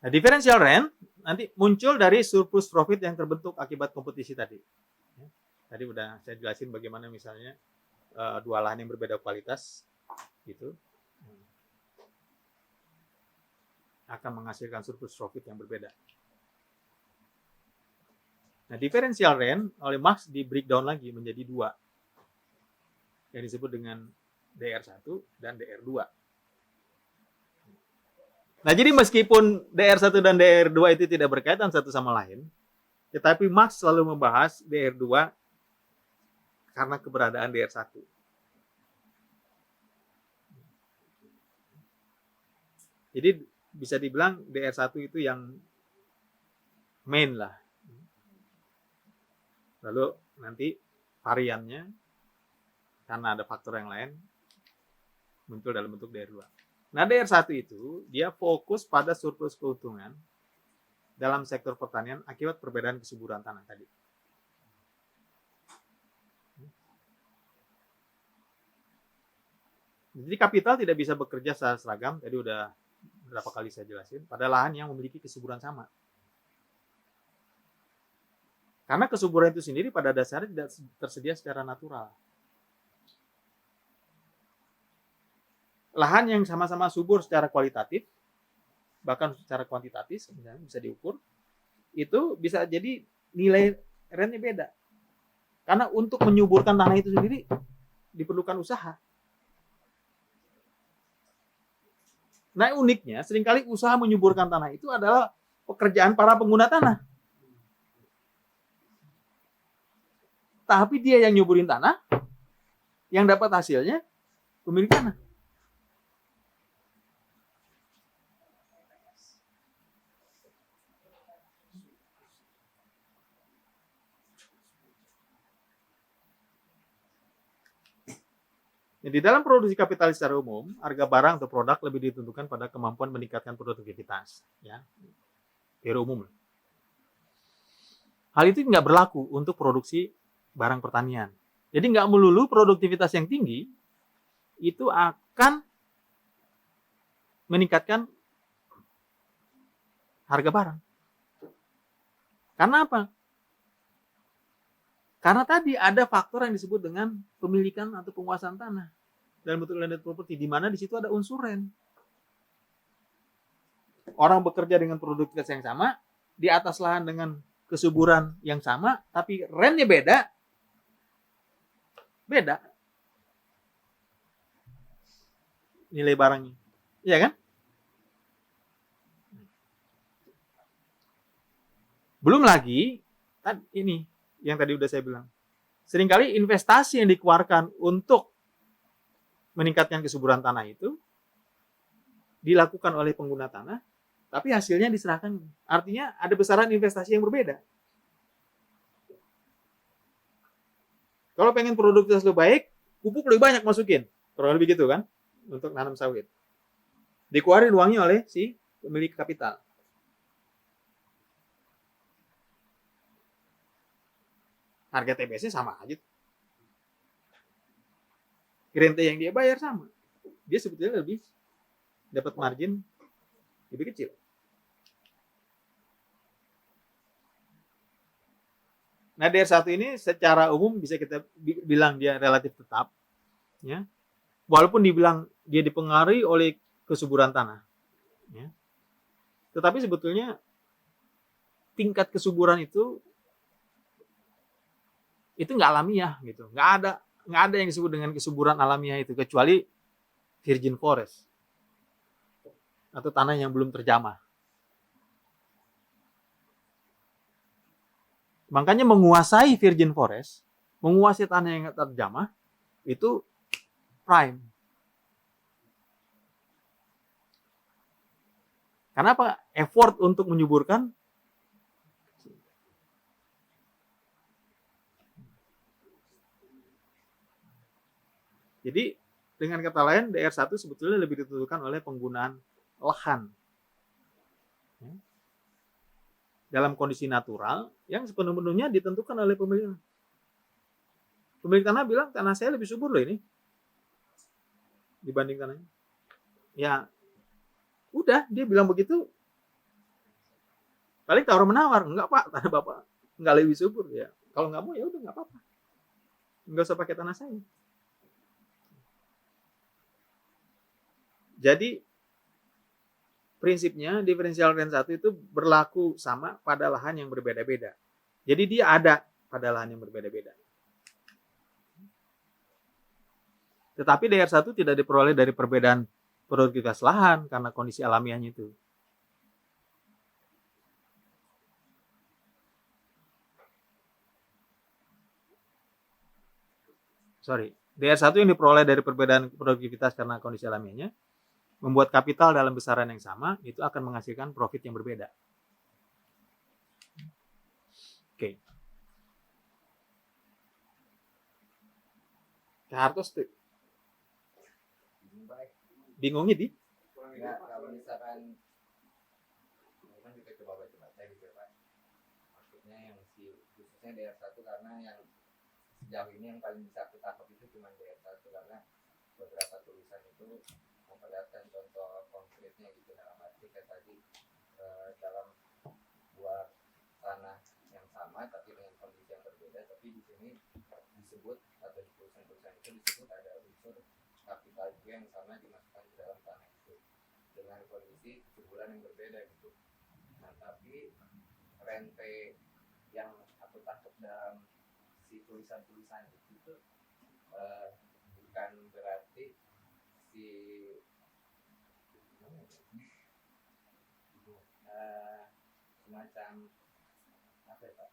Nah, differential rent nanti muncul dari surplus profit yang terbentuk akibat kompetisi tadi. Tadi udah saya jelasin bagaimana misalnya dua lahan yang berbeda kualitas gitu akan menghasilkan surplus profit yang berbeda. Nah, differential rent oleh Marx di breakdown lagi menjadi dua, yang disebut dengan DR1 dan DR2. Nah, jadi meskipun DR1 dan DR2 itu tidak berkaitan satu sama lain, tetapi Marx selalu membahas DR2 karena keberadaan DR1. Jadi bisa dibilang DR1 itu yang main lah. Lalu nanti variannya karena ada faktor yang lain muncul dalam bentuk DR2. Nah, DR1 itu dia fokus pada surplus keuntungan dalam sektor pertanian akibat perbedaan kesuburan tanah tadi. Jadi kapital tidak bisa bekerja secara seragam, tadi udah berapa kali saya jelasin, pada lahan yang memiliki kesuburan sama. Karena kesuburan itu sendiri pada dasarnya tidak tersedia secara natural. Lahan yang sama-sama subur secara kualitatif, bahkan secara kuantitatif, misalnya bisa diukur, itu bisa jadi nilai rentnya beda. Karena untuk menyuburkan tanah itu sendiri diperlukan usaha. Nah, uniknya seringkali usaha menyuburkan tanah itu adalah pekerjaan para pengguna tanah. Tapi dia yang nyuburin tanah, yang dapat hasilnya pemilik tanah. Jadi dalam produksi kapitalis secara umum, harga barang atau produk lebih ditentukan pada kemampuan meningkatkan produktivitas, ya, secara umum. Hal itu nggak berlaku untuk produksi barang pertanian. Jadi nggak melulu produktivitas yang tinggi itu akan meningkatkan harga barang. Karena apa? Karena tadi ada faktor yang disebut dengan pemilikan atau penguasaan tanah dalam bentuk landed property, di mana di situ ada unsur rent. Orang bekerja dengan produktivitas yang sama di atas lahan dengan kesuburan yang sama, tapi rentnya beda nilai barangnya, iya kan? Belum lagi ini yang tadi udah saya bilang, seringkali investasi yang dikeluarkan untuk meningkatkan kesuburan tanah itu dilakukan oleh pengguna tanah, tapi hasilnya diserahkan. Artinya ada besaran investasi yang berbeda. Kalau pengen produktivitas lebih baik, pupuk lebih banyak masukin, kurang lebih gitu kan, untuk nanam sawit. Dikeluarin uangnya oleh si pemilik kapital. Harga TBS-nya sama aja. Rente yang dia bayar sama. Dia sebetulnya lebih dapat margin lebih kecil. Nah, DR1 ini secara umum bisa kita bilang dia relatif tetap, ya. Walaupun dibilang dia dipengaruhi oleh kesuburan tanah, ya. Tetapi sebetulnya tingkat kesuburan itu nggak alamiah gitu, nggak ada yang disebut dengan kesuburan alamiah itu kecuali virgin forest atau tanah yang belum terjamah. Makanya menguasai virgin forest, menguasai tanah yang terjamah itu prime. Karena apa? Effort untuk menyuburkan jadi dengan kata lain DR1 sebetulnya lebih ditentukan oleh penggunaan lahan dalam kondisi natural yang sepenuhnya ditentukan oleh pemilik. Pemilik tanah bilang tanah saya lebih subur loh ini dibanding tanahnya. Ya udah dia bilang begitu, Paling tawar menawar, enggak Pak, tanah Bapak enggak lebih subur ya. Kalau nggak mau ya udah nggak apa-apa. Nggak usah pakai tanah saya. Jadi prinsipnya diferensial rent 1 itu berlaku sama pada lahan yang berbeda-beda. Jadi dia ada pada lahan yang berbeda-beda. Tetapi DR1 tidak diperoleh dari perbedaan produktivitas lahan karena kondisi alamiahnya itu. DR1 yang diperoleh dari perbedaan produktivitas karena kondisi alamiahnya membuat kapital dalam besaran yang sama itu akan menghasilkan profit yang berbeda. Oke. Harus bingungnya di? Ya, kalau misalkan kita coba baca saya gitu Pak. Maksudnya yang khususnya DR1 karena yang sejauh ini yang paling bisa aku tangkap itu cuma DR1 karena beberapa tulisan itu memperlihatkan contoh konkretnya gitu dalam arti kayak tadi dalam buat tanah yang sama tapi dengan kondisi yang berbeda, tapi di sini disebut atau di tulisan-tulisan itu disebut ada unsur kapital juga yang sama dimasukkan ke dalam tanah itu dengan kondisi kesuburan yang berbeda gitu. Nah tapi rente yang aku tangkap dalam si tulisan-tulisan itu bukan berarti si semacam apa ya Pak,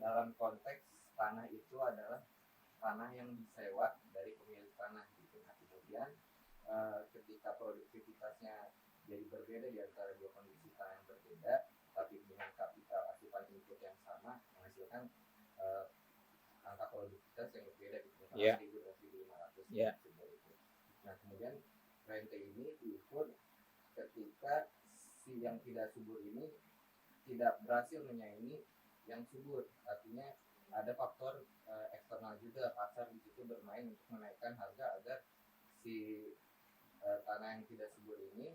dalam konteks tanah itu adalah tanah yang disewa dari pemilik tanah gitu. Nah kemudian ketika produktivitasnya jadi berbeda di antara dua kondisi tanah yang berbeda tapi dengan kapital asupan input yang sama menghasilkan angka produktivitas yang berbeda gitu. Yeah. 1.000 dan 1.500 Yeah. gitu. Nah kemudian rente ini diukur ketika si yang tidak subur ini tidak berhasil menyaingi yang subur, artinya ada faktor eksternal juga, pasar di situ bermain untuk menaikkan harga agar si tanah yang tidak subur ini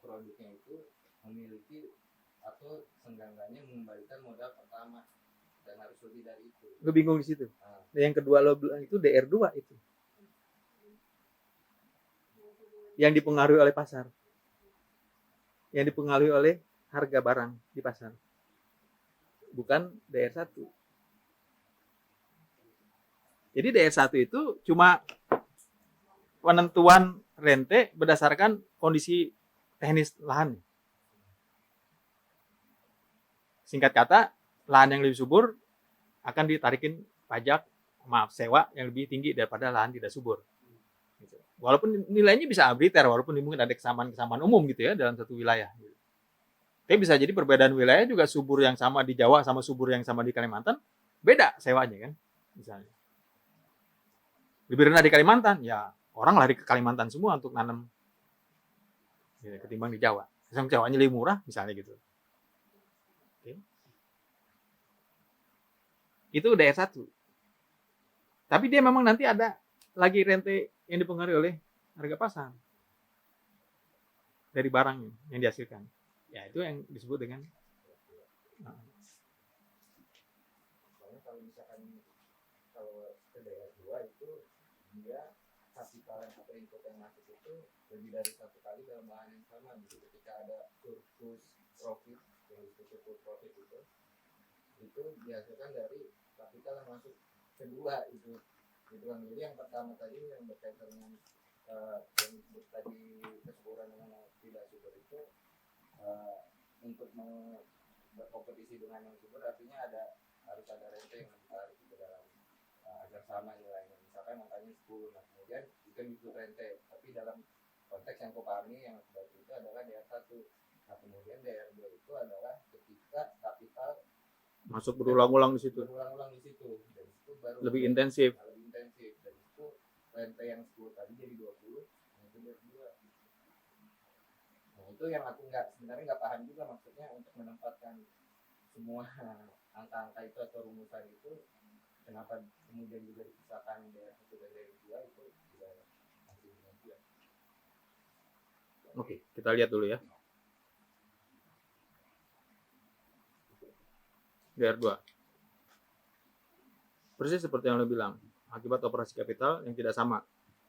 produknya itu memiliki atau senggangannya mengembalikan modal pertama dan harus lebih dari itu. Gue bingung di situ. Yang kedua lo bilang itu DR2 itu. Yang dipengaruhi oleh pasar. Yang dipengaruhi oleh harga barang di pasar. Bukan DR1. Jadi DR1 itu cuma penentuan rente berdasarkan kondisi teknis lahan. Singkat kata, lahan yang lebih subur akan ditarikin pajak sewa yang lebih tinggi daripada lahan tidak subur. Walaupun nilainya bisa arbitrary, walaupun mungkin ada kesamaan umum gitu ya dalam satu wilayah. Tapi bisa jadi perbedaan wilayah juga subur yang sama di Jawa sama subur yang sama di Kalimantan beda sewanya kan, misalnya. Lebih rendah di Kalimantan, ya orang lari ke Kalimantan semua untuk nanam ya, ketimbang di Jawa. Yang Jawanya lebih murah misalnya gitu. Oke. Itu DR1. Tapi dia memang nanti ada lagi rente yang dipengaruhi oleh harga pasar dari barang yang dihasilkan. Ya itu yang disebut dengan kalau misalkan kalau ke DR2 itu dia kapital atau input yang masuk itu lebih dari satu kali dalam lahan yang sama. Jadi ketika ada surplus profit yang disebut surplus profit itu dihasilkan dari kapital yang masuk kedua itu kan. Jadi yang pertama tadi yang berkaitan dengan yang disebut tadi kesuburan yang tidak subur itu untuk berkompetisi dengan yang subur artinya harus ada rente yang ditarik ke dalam agar sama nilainya. Misalkan angkanya 10, nah kemudian itu disebut rente, tapi dalam konteks yang aku pahami yang seperti itu adalah DR1. Nah kemudian DR2 itu adalah ketika kapital masuk berulang-ulang di situ. Dan itu baru lebih intensif. Dan itu rente yang 10 tadi jadi 20, nah itu DR2. Nah itu yang aku sebenarnya nggak paham juga maksudnya untuk menempatkan semua angka-angka itu atau rumusan itu kenapa kemudian juga dipisahkan DR1 dan DR2 itu juga masih juga. Oke, kita lihat dulu ya. DR2. Persis seperti yang lo bilang, akibat operasi kapital yang tidak sama.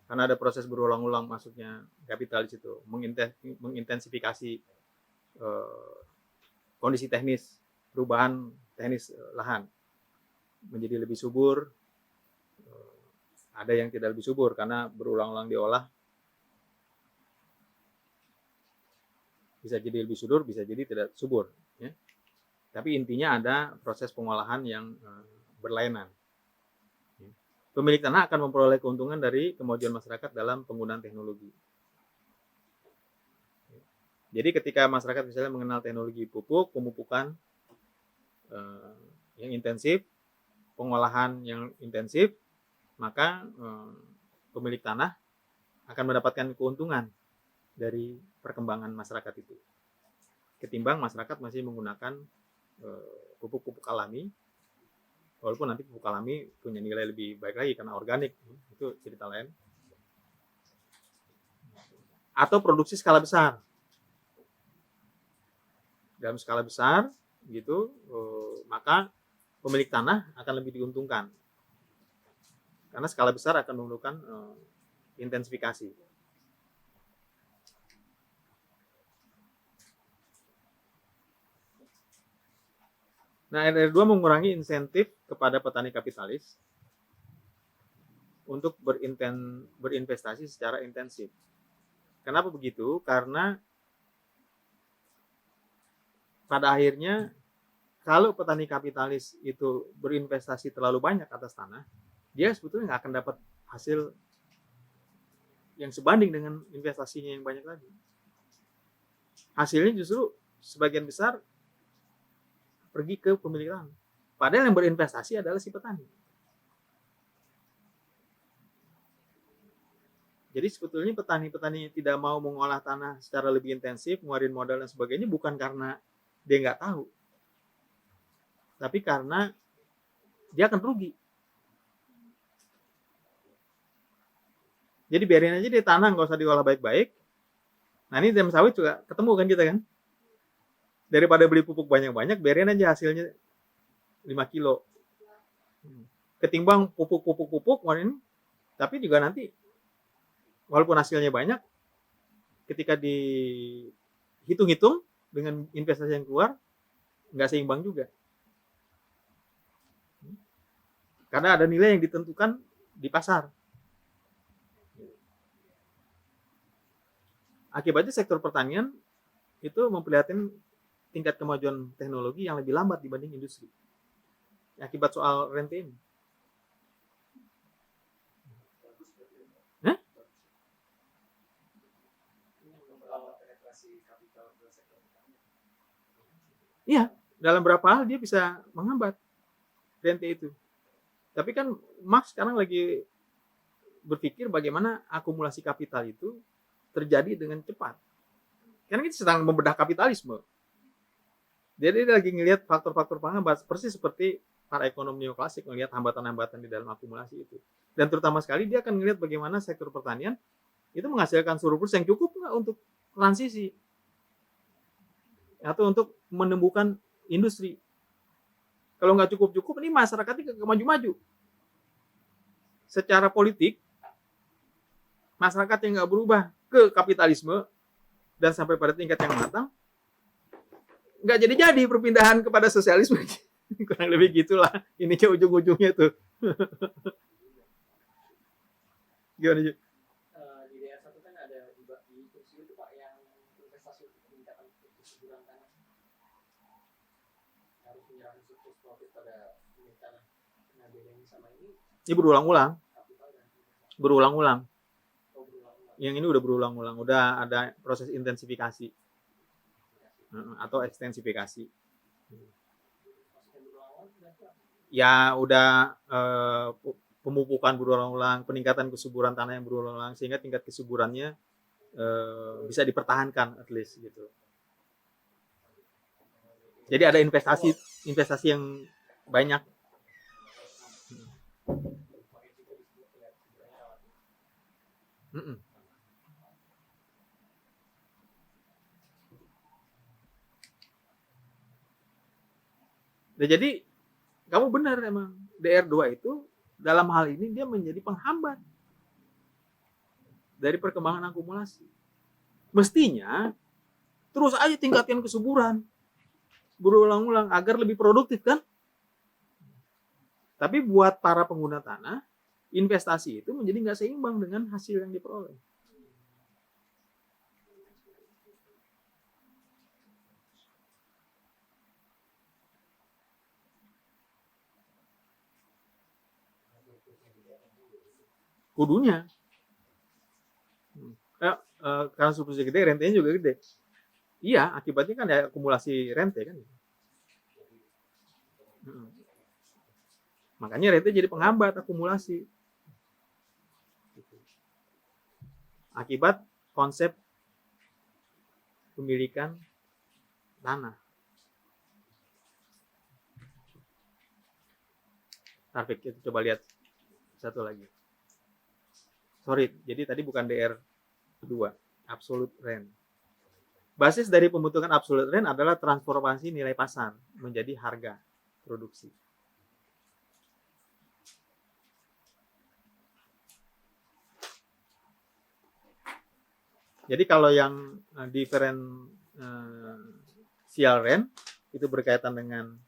Karena ada proses berulang-ulang masuknya kapital di situ, mengintensifikasi kondisi teknis, perubahan teknis lahan menjadi lebih subur. Ada yang tidak lebih subur karena berulang-ulang diolah. Bisa jadi lebih subur, bisa jadi tidak subur. Ya. Tapi intinya ada proses pengolahan yang berlainan. Pemilik tanah akan memperoleh keuntungan dari kemajuan masyarakat dalam penggunaan teknologi. Jadi ketika masyarakat misalnya mengenal teknologi pupuk, pemupukan yang intensif, pengolahan yang intensif, maka pemilik tanah akan mendapatkan keuntungan dari perkembangan masyarakat itu. Ketimbang masyarakat masih menggunakan pupuk-pupuk alami, walaupun nanti pupuk alami punya nilai lebih baik lagi karena organik, itu cerita lain. Atau produksi skala besar. Dalam skala besar, gitu, maka pemilik tanah akan lebih diuntungkan. Karena skala besar akan memerlukan intensifikasi. Nah, RR2 mengurangi insentif kepada petani kapitalis untuk berinvestasi secara intensif. Kenapa begitu? Karena pada akhirnya kalau petani kapitalis itu berinvestasi terlalu banyak atas tanah, dia sebetulnya nggak akan dapat hasil yang sebanding dengan investasinya yang banyak lagi. Hasilnya justru sebagian besar pergi ke pemilik tanah. Padahal yang berinvestasi adalah si petani. Jadi sebetulnya petani-petani tidak mau mengolah tanah secara lebih intensif, ngeluarin modal dan sebagainya bukan karena dia nggak tahu, tapi karena dia akan rugi. Jadi biarin aja dia tanah, nggak usah diolah baik-baik. Nah ini dalam sawit juga ketemu kan kita kan. Daripada beli pupuk banyak-banyak, biarin aja hasilnya 5 kilo. Ketimbang pupuk, tapi juga nanti walaupun hasilnya banyak, ketika dihitung-hitung dengan investasi yang keluar, nggak seimbang juga. Karena ada nilai yang ditentukan di pasar. Akibatnya sektor pertanian itu memperlihatkan tingkat kemajuan teknologi yang lebih lambat dibanding industri. Akibat soal rente ini. Iya, dalam berapa hal dia bisa menghambat rente itu. Tapi kan Marx sekarang lagi berpikir bagaimana akumulasi kapital itu terjadi dengan cepat. Karena kita sedang membedah kapitalisme. Jadi dia lagi ngelihat faktor-faktor penghambat, persis seperti para ekonom neoklasik melihat hambatan-hambatan di dalam akumulasi itu. Dan terutama sekali dia akan melihat bagaimana sektor pertanian itu menghasilkan surplus yang cukup nggak untuk transisi atau untuk menemukan industri. Kalau nggak cukup-cukup, ini masyarakatnya nggak maju-maju. Secara politik, masyarakat yang nggak berubah ke kapitalisme dan sampai pada tingkat yang matang, nggak jadi-jadi perpindahan kepada sosialisme. Kurang lebih gitulah. Ini ke ujung-ujungnya tuh. Gimana Ju? Di daerah satu kan ada di kursi itu Pak yang investasi untuk peningkatan kesuburan tanah harus menyerahkan surplus profit pada pemilik tanah. Nah bedanya sama ini berulang-ulang. Kapital dan investasi. Berulang-ulang. Berulang-ulang. Yang ini udah berulang-ulang, udah ada proses intensifikasi atau ekstensifikasi. Ya udah pemupukan berulang-ulang, peningkatan kesuburan tanah yang berulang-ulang sehingga tingkat kesuburannya bisa dipertahankan at least gitu. Jadi ada investasi yang banyak. Nah, jadi kamu benar emang DR2 itu dalam hal ini dia menjadi penghambat dari perkembangan akumulasi. Mestinya terus aja tingkatkan kesuburan berulang-ulang agar lebih produktif kan? Tapi buat para pengguna tanah, investasi itu menjadi nggak seimbang dengan hasil yang diperoleh. Kudunya. Karena surplusnya gede, rentenya juga gede. Iya, akibatnya kan ada akumulasi rente kan. Makanya rente jadi penghambat akumulasi. Akibat konsep pemilikan tanah. Tarfik, kita coba lihat satu lagi. Sorry, jadi tadi bukan DR2, absolute rent. Basis dari pembentukan absolute rent adalah transformasi nilai pasar menjadi harga produksi. Jadi kalau yang differential rent itu berkaitan dengan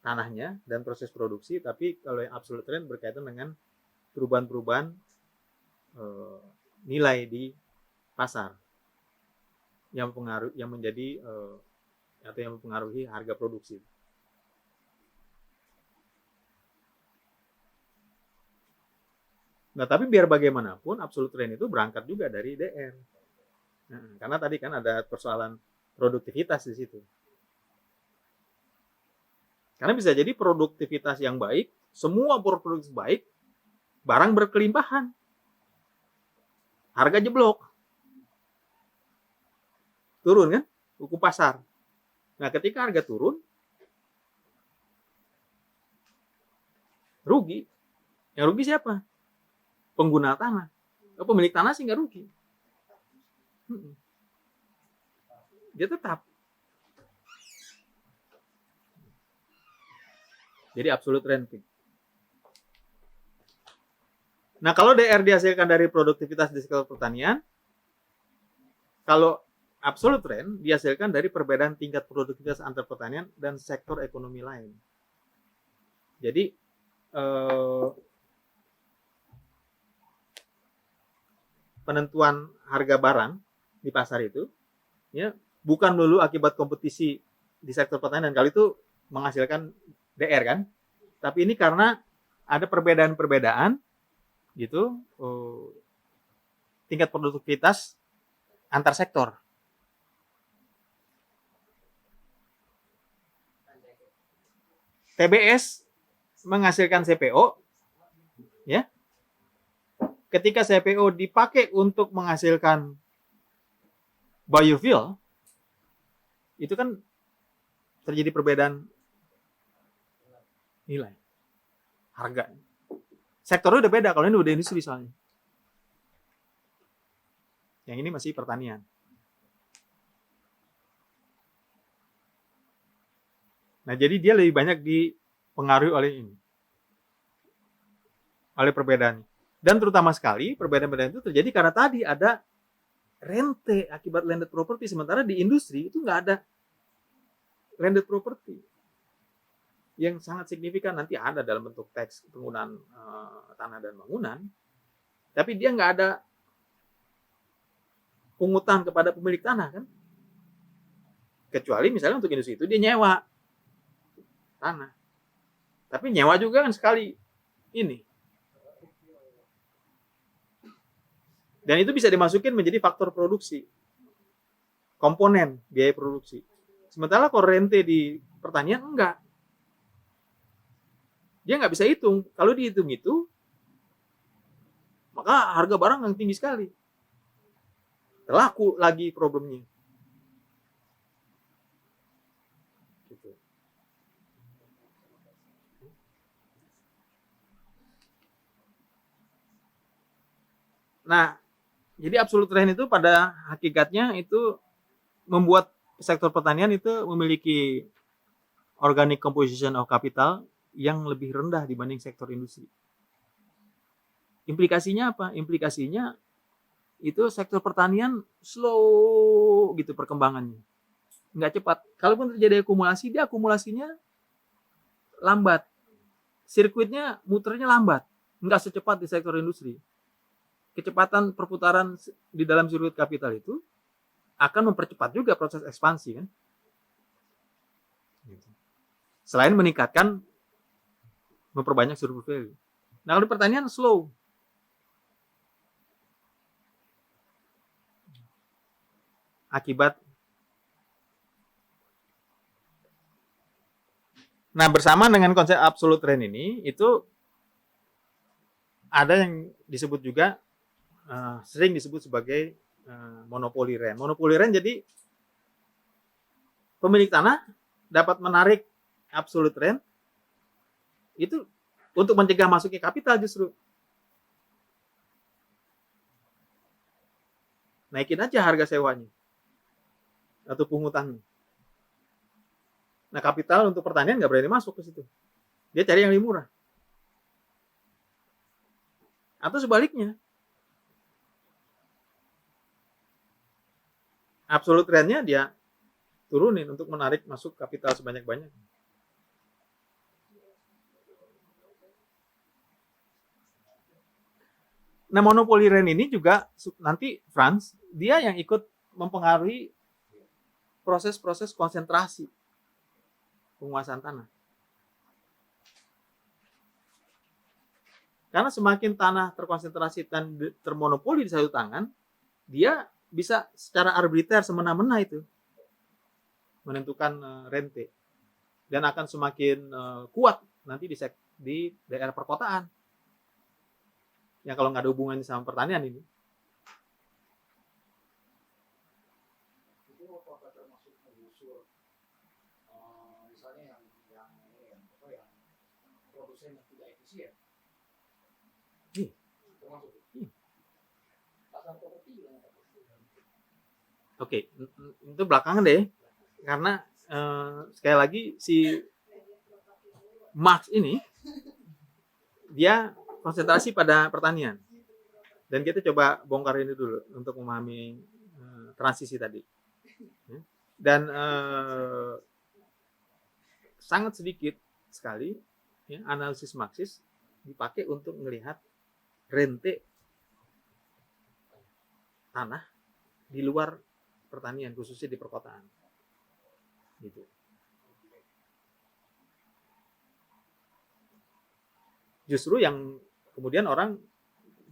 tanahnya dan proses produksi, tapi kalau yang absolute rent berkaitan dengan perubahan-perubahan nilai di pasar yang menjadi atau yang mempengaruhi harga produksi. Nah, tapi biar bagaimanapun absolute rent itu berangkat juga dari DR. Nah, karena tadi kan ada persoalan produktivitas di situ. Karena bisa jadi produktivitas yang baik, semua produktivitas baik, barang berkelimpahan. Harga jeblok. Turun kan? Hukum pasar. Nah, ketika harga turun, rugi. Yang rugi siapa? Pengguna tanah. Pemilik tanah sih nggak rugi. Dia tetap. Jadi absolute renting. Nah, kalau DR dihasilkan dari produktivitas di sektor pertanian, kalau absolute rent dihasilkan dari perbedaan tingkat produktivitas antar pertanian dan sektor ekonomi lain. Jadi penentuan harga barang di pasar itu ya bukan dulu akibat kompetisi di sektor pertanian, kali itu menghasilkan DR kan, tapi ini karena ada perbedaan-perbedaan gitu tingkat produktivitas antar sektor. TBS menghasilkan CPO ya. Ketika CPO dipakai untuk menghasilkan biofuel, itu kan terjadi perbedaan nilai, harga. Sektornya udah beda, kalau ini udah industri soalnya. Yang ini masih pertanian. Nah, jadi dia lebih banyak dipengaruhi oleh ini. Oleh perbedaannya. Dan terutama sekali perbedaan-perbedaan itu terjadi karena tadi ada rente akibat landed property, sementara di industri itu nggak ada landed property yang sangat signifikan. Nanti ada dalam bentuk teks penggunaan tanah dan bangunan, tapi dia nggak ada pungutan kepada pemilik tanah kan, kecuali misalnya untuk industri itu dia nyewa tanah, tapi nyewa juga kan sekali ini. Dan itu bisa dimasukin menjadi faktor produksi, komponen biaya produksi. Sementara kalau rente di pertanian enggak. Dia nggak bisa hitung. Kalau dihitung itu, maka harga barang yang tinggi sekali. Terlaku lagi problemnya. Gitu. Nah, jadi absolute rent itu pada hakikatnya itu membuat sektor pertanian itu memiliki organic composition of capital yang lebih rendah dibanding sektor industri. Implikasinya apa? Implikasinya itu sektor pertanian slow gitu perkembangannya. Nggak cepat. Kalaupun terjadi akumulasi, dia akumulasinya lambat. Sirkuitnya muternya lambat. Nggak secepat di sektor industri. Kecepatan perputaran di dalam sirkuit kapital itu akan mempercepat juga proses ekspansi kan. Selain meningkatkan, memperbanyak surplus value. Nah, kalau di pertanian slow. Akibat. Nah, bersama dengan konsep absolute rent ini, itu ada yang disebut juga, sering disebut sebagai monopoli rent. Monopoli rent jadi pemilik tanah dapat menarik absolute rent itu untuk mencegah masuknya kapital justru. Naikin aja harga sewanya atau pungutannya. Nah, kapital untuk pertanian nggak berani masuk ke situ. Dia cari yang lebih murah. Atau sebaliknya. Absolute rent-nya dia turunin untuk menarik masuk kapital sebanyak-banyaknya. Nah, monopoli rent ini juga nanti Franz, dia yang ikut mempengaruhi proses-proses konsentrasi penguasaan tanah. Karena semakin tanah terkonsentrasi dan termonopoli di satu tangan, dia bisa secara arbitrter semena-mena itu menentukan rente dan akan semakin kuat nanti di daerah perkotaan. Yang kalau nggak ada hubungannya sama pertanian ini. Itu apakah termasuk menggusur misalnya yang produsen yang tidak efisien? Iya. Termasuk. Iya. Pasar properti yang Oke, itu belakangan deh. Karena sekali lagi si Marx ini dia konsentrasi pada pertanian. Dan kita coba bongkar ini dulu untuk memahami transisi tadi. Dan sangat sedikit sekali ya, analisis Marxis dipakai untuk melihat rente tanah di luar pertanian, khususnya di perkotaan. Gitu. Justru yang kemudian orang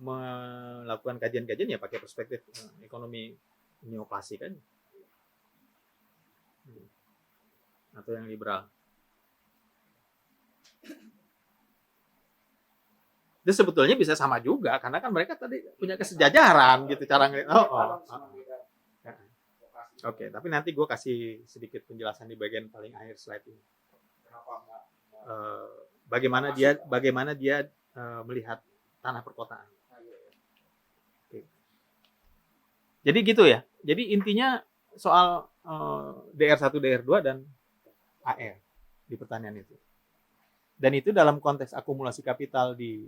melakukan kajian-kajian ya pakai perspektif ekonomi neoklasik kan, atau yang liberal. Itu sebetulnya bisa sama juga karena kan mereka tadi punya kesejajaran gitu cara ngeliat. Oke, tapi nanti gue kasih sedikit penjelasan di bagian paling akhir slide ini. Bagaimana dia melihat tanah perkotaan. Oke. Jadi gitu ya. Jadi intinya soal DR1, DR2 dan AR di pertanian itu. Dan itu dalam konteks akumulasi kapital di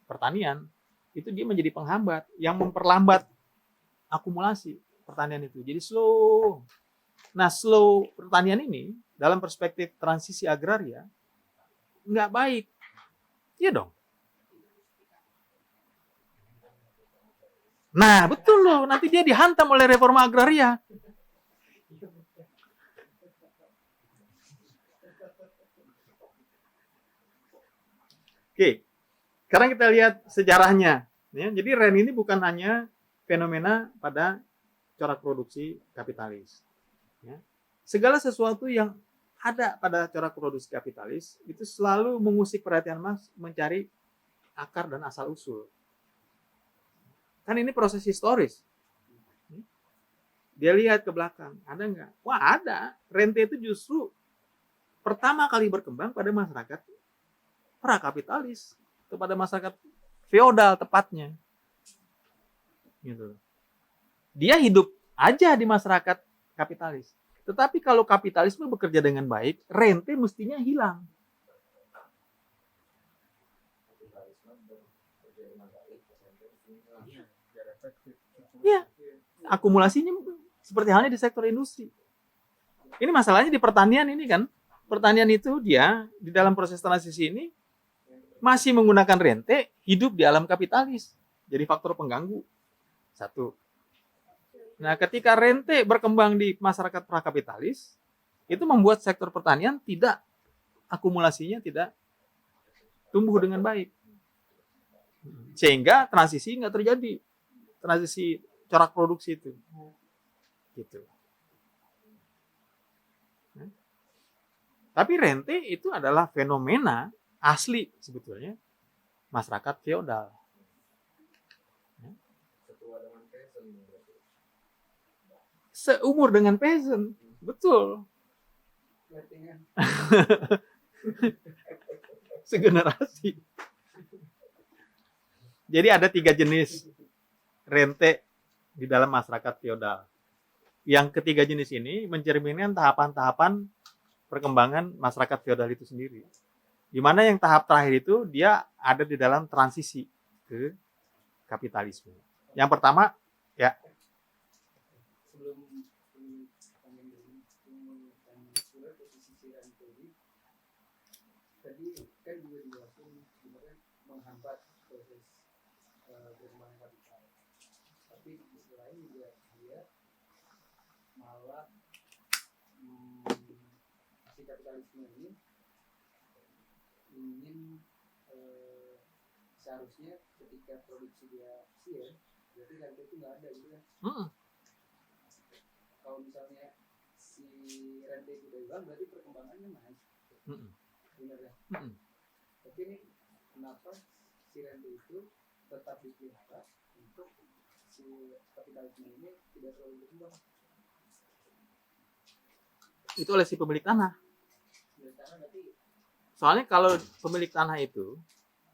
pertanian, itu dia menjadi penghambat yang memperlambat akumulasi pertanian itu. Jadi slow. Nah, slow pertanian ini dalam perspektif transisi agraria nggak baik. Iya dong. Nah, betul loh. Nanti dia dihantam oleh reforma agraria. Oke, sekarang kita lihat sejarahnya. Ya, jadi rent ini bukan hanya fenomena pada corak produksi kapitalis. Ya. Segala sesuatu yang ada pada corak produksi kapitalis itu selalu mengusik perhatian Marx mencari akar dan asal usul. Kan ini proses historis. Dia lihat ke belakang, ada nggak? Wah ada. Rente itu justru pertama kali berkembang pada masyarakat prakapitalis, kepada masyarakat feodal tepatnya. Gitu. Dia hidup aja di masyarakat kapitalis. Tetapi kalau kapitalisme bekerja dengan baik, rente mestinya hilang. Kapitalisme bekerja dengan baik, Biar efektif. Iya. Akumulasinya seperti halnya di sektor industri. Ini masalahnya di pertanian ini kan. Pertanian itu dia di dalam proses transisi ini masih menggunakan rente, hidup di alam kapitalis. Jadi faktor pengganggu. Satu. Nah, ketika rente berkembang di masyarakat prakapitalis, itu membuat sektor pertanian tidak, akumulasinya tidak tumbuh dengan baik. Sehingga transisi nggak terjadi. Transisi corak produksi itu. Gitu. Tapi rente itu adalah fenomena asli sebetulnya masyarakat feodal. setua dengan peasant berarti. Seumur dengan peasant. Betul. Artinya Segenerasi. Jadi ada 3 jenis rente di dalam masyarakat feodal. Yang ketiga jenis ini mencerminkan tahapan-tahapan perkembangan masyarakat feodal itu sendiri. Di mana yang tahap terakhir itu dia ada di dalam transisi ke kapitalisme. Yang pertama, ya, sebelum kami dan surat posisi siaran tadi kan juga dijelasin sebenarnya menghambat proses perkembangan kapital. Tapi di sisi lain juga dia malah si kapitalisme ini ingin seharusnya ketika produksi dia sial, berarti rente itu nggak ada gitu kan. Kalau misalnya si rente itu udah hilang, berarti perkembangannya naik, benar ya? Tapi ini kenapa si rente itu tetap dipelihara untuk si kapitalisme ini tidak terlalu berkembang? itu oleh si pemilik tanah. Karena berarti Soalnya kalau pemilik tanah itu,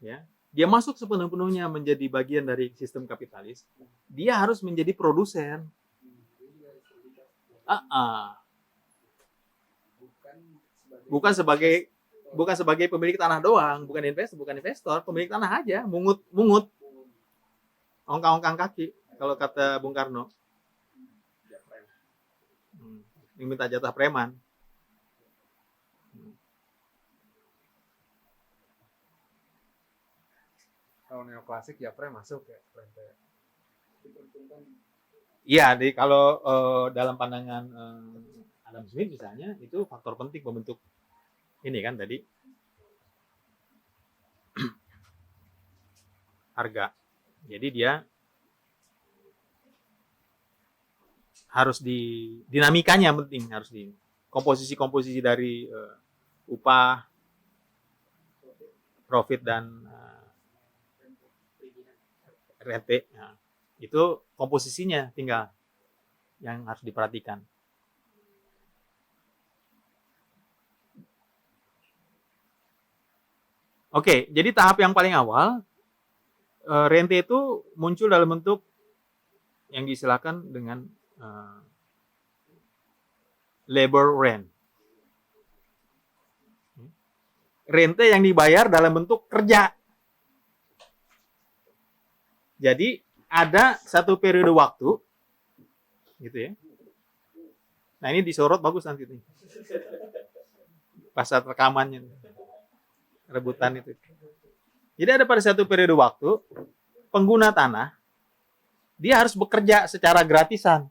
ya, dia masuk sepenuh-penuhnya menjadi bagian dari sistem kapitalis, dia harus menjadi produsen. dia juga harus terlibat, Bukan sebagai pemilik tanah doang, bukan investor, pemilik tanah aja, mungut, ongkang-ongkang kaki, kalau kata Bung Karno. Yang minta jatah preman. Kalau neoklasik ya masuk ya rente. diperhitungkan. Iya, kalau dalam pandangan Adam Smith misalnya, itu faktor penting membentuk ini kan tadi harga. Jadi dia harus dinamikanya penting, harus di komposisi dari upah, profit dan rente. Nah, itu komposisinya tinggal yang harus diperhatikan. Oke, jadi tahap yang paling awal rente itu muncul dalam bentuk yang diistilahkan dengan labor rent. Rente yang dibayar dalam bentuk kerja. Jadi ada satu periode waktu, gitu ya. Nah ini disorot bagus nanti nih. Pas saat rekamannya, rebutan itu. Jadi ada pada satu periode waktu, pengguna tanah, dia harus bekerja secara gratisan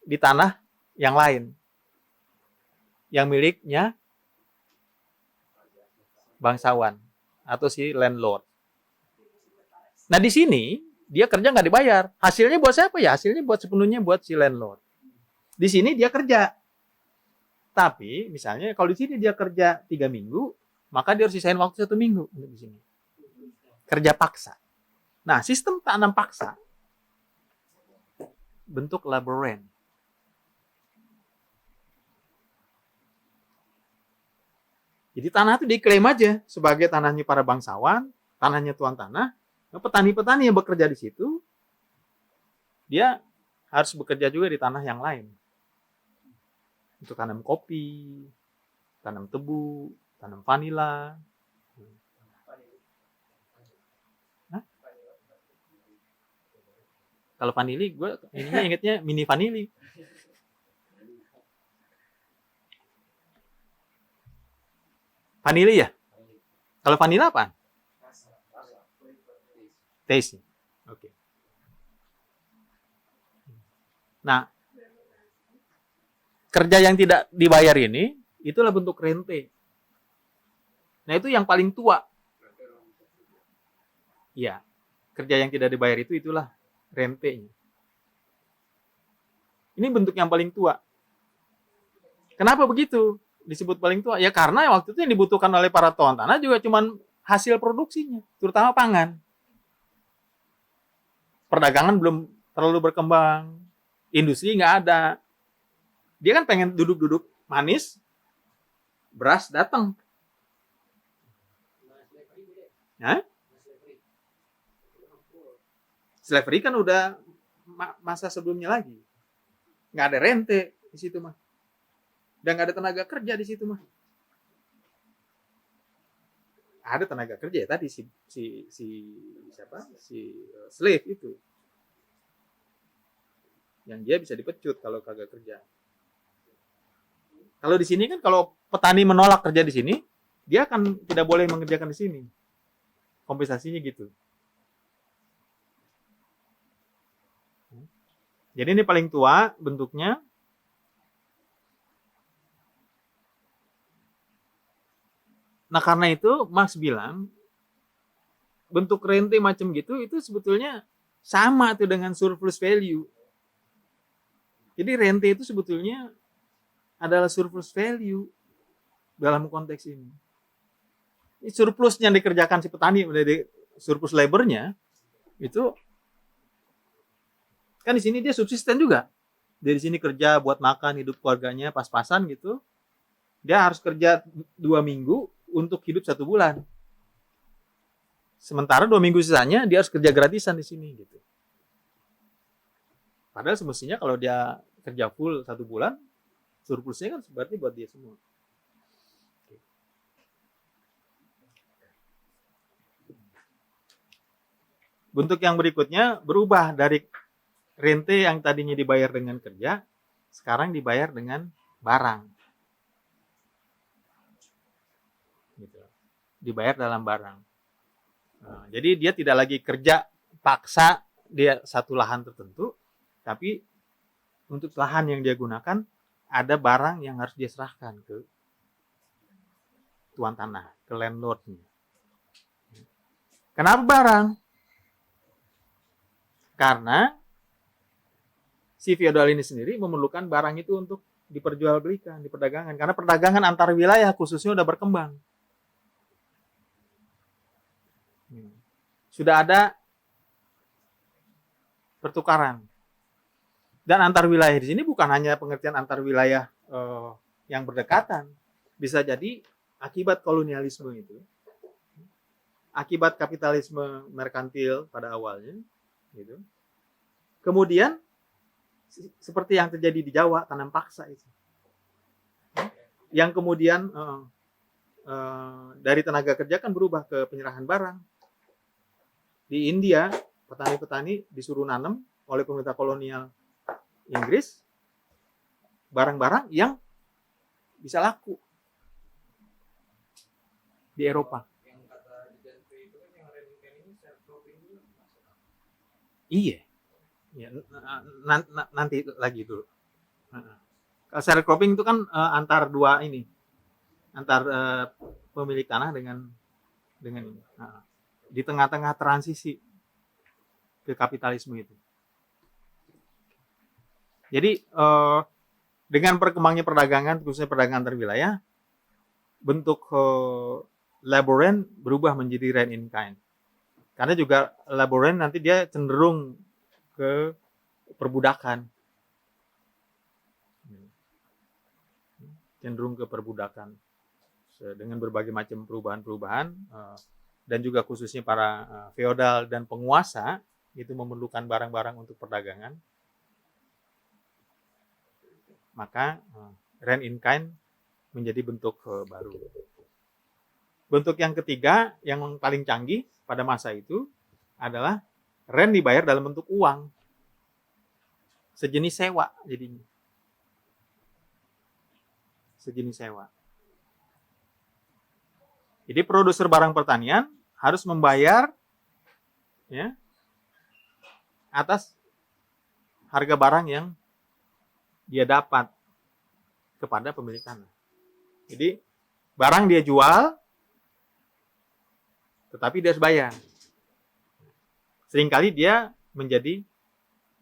di tanah yang lain. Yang miliknya bangsawan atau si landlord. Nah di sini dia kerja nggak dibayar. Hasilnya buat siapa ya? Hasilnya buat sepenuhnya buat si landlord. Di sini dia kerja. Tapi misalnya kalau di sini dia kerja 3 minggu, maka dia harus sisain waktu 1 minggu untuk di sini. Kerja paksa. Nah sistem tanam paksa bentuk labor rent. Jadi tanah itu diklaim aja sebagai tanahnya para bangsawan, tanahnya tuan tanah. Nah, petani-petani yang bekerja di situ, dia harus bekerja juga di tanah yang lain. untuk tanam kopi, tanam tebu, tanam vanila. Hah? Kalau vanili, gue ininya ingetnya mini vanili. Vanili ya? Kalau vanila apa? Taste. Oke. Nah, kerja yang tidak dibayar ini, itulah bentuk rente. Nah, itu yang paling tua. Iya. Kerja yang tidak dibayar itu, itulah rentenya. Ini bentuk yang paling tua. Kenapa begitu disebut paling tua? Ya karena waktu itu yang dibutuhkan oleh para tuan tanah juga cuma hasil produksinya, terutama pangan. Perdagangan belum terlalu berkembang, industri nggak ada. Dia kan pengen duduk-duduk manis, beras datang. Hah? Slavery kan udah masa sebelumnya lagi. Nggak ada rente di situ mah. Dan nggak ada tenaga kerja di situ mah. Ada tenaga kerja ya tadi si slave itu. Yang dia bisa dipecut kalau kagak kerja. Kalau di sini kan kalau petani menolak kerja di sini, dia akan tidak boleh mengerjakan di sini. Kompensasinya gitu. Jadi ini paling tua bentuknya. Nah karena itu Marx bilang bentuk rente macam gitu itu sebetulnya sama tuh dengan surplus value. Jadi rente itu sebetulnya adalah surplus value dalam konteks ini. Ini surplus yang dikerjakan si petani dari surplus labornya itu kan di sini dia subsisten juga. Dari sini kerja buat makan hidup keluarganya pas-pasan gitu. Dia harus kerja 2 minggu untuk hidup 1 bulan. Sementara 2 minggu sisanya dia harus kerja gratisan di sini gitu. Padahal semestinya kalau dia kerja full 1 bulan, surplusnya kan berarti buat dia semua. Bentuk yang berikutnya berubah dari rente yang tadinya dibayar dengan kerja, sekarang dibayar dengan barang. Gitu. Dibayar dalam barang. Nah, jadi dia tidak lagi kerja paksa dia satu lahan tertentu, tapi untuk lahan yang dia gunakan ada barang yang harus dia serahkan ke tuan tanah, ke landlordnya. Kenapa barang? Karena si feodal ini sendiri memerlukan barang itu untuk diperjualbelikan, diperdagangkan. Karena perdagangan antar wilayah khususnya udah berkembang. Sudah ada pertukaran. Dan antar wilayah di sini bukan hanya pengertian antar wilayah yang berdekatan. Bisa jadi akibat kolonialisme itu. Akibat kapitalisme merkantil pada awalnya. Gitu. Kemudian seperti yang terjadi di Jawa, tanam paksa itu. Yang kemudian dari tenaga kerja kan berubah ke penyerahan barang. Di India, petani-petani disuruh nanam oleh pemerintah kolonial Inggris barang-barang yang bisa laku di Eropa. Yang kata di Janfe itu kan yang Remington ini sharecropping itu masuk apa? Iya. Ya, nanti lagi dulu. Kalau sharecropping itu kan antar dua ini, antar pemilik tanah dengan ini. Di tengah-tengah transisi ke kapitalisme itu. Jadi dengan berkembangnya perdagangan, khususnya perdagangan antar wilayah, bentuk labor rent berubah menjadi rent in kind. Karena juga labor rent nanti dia cenderung ke perbudakan. Cenderung ke perbudakan. Dengan berbagai macam perubahan-perubahan, dan juga khususnya para feodal dan penguasa, itu memerlukan barang-barang untuk perdagangan. Maka rent in kind menjadi bentuk baru. Bentuk yang ketiga, yang paling canggih pada masa itu adalah rent dibayar dalam bentuk uang. Sejenis sewa jadinya. Sejenis sewa. Jadi produser barang pertanian harus membayar ya atas harga barang yang dia dapat kepada pemilik tanah. Jadi barang dia jual, tetapi dia harus bayar. Seringkali dia menjadi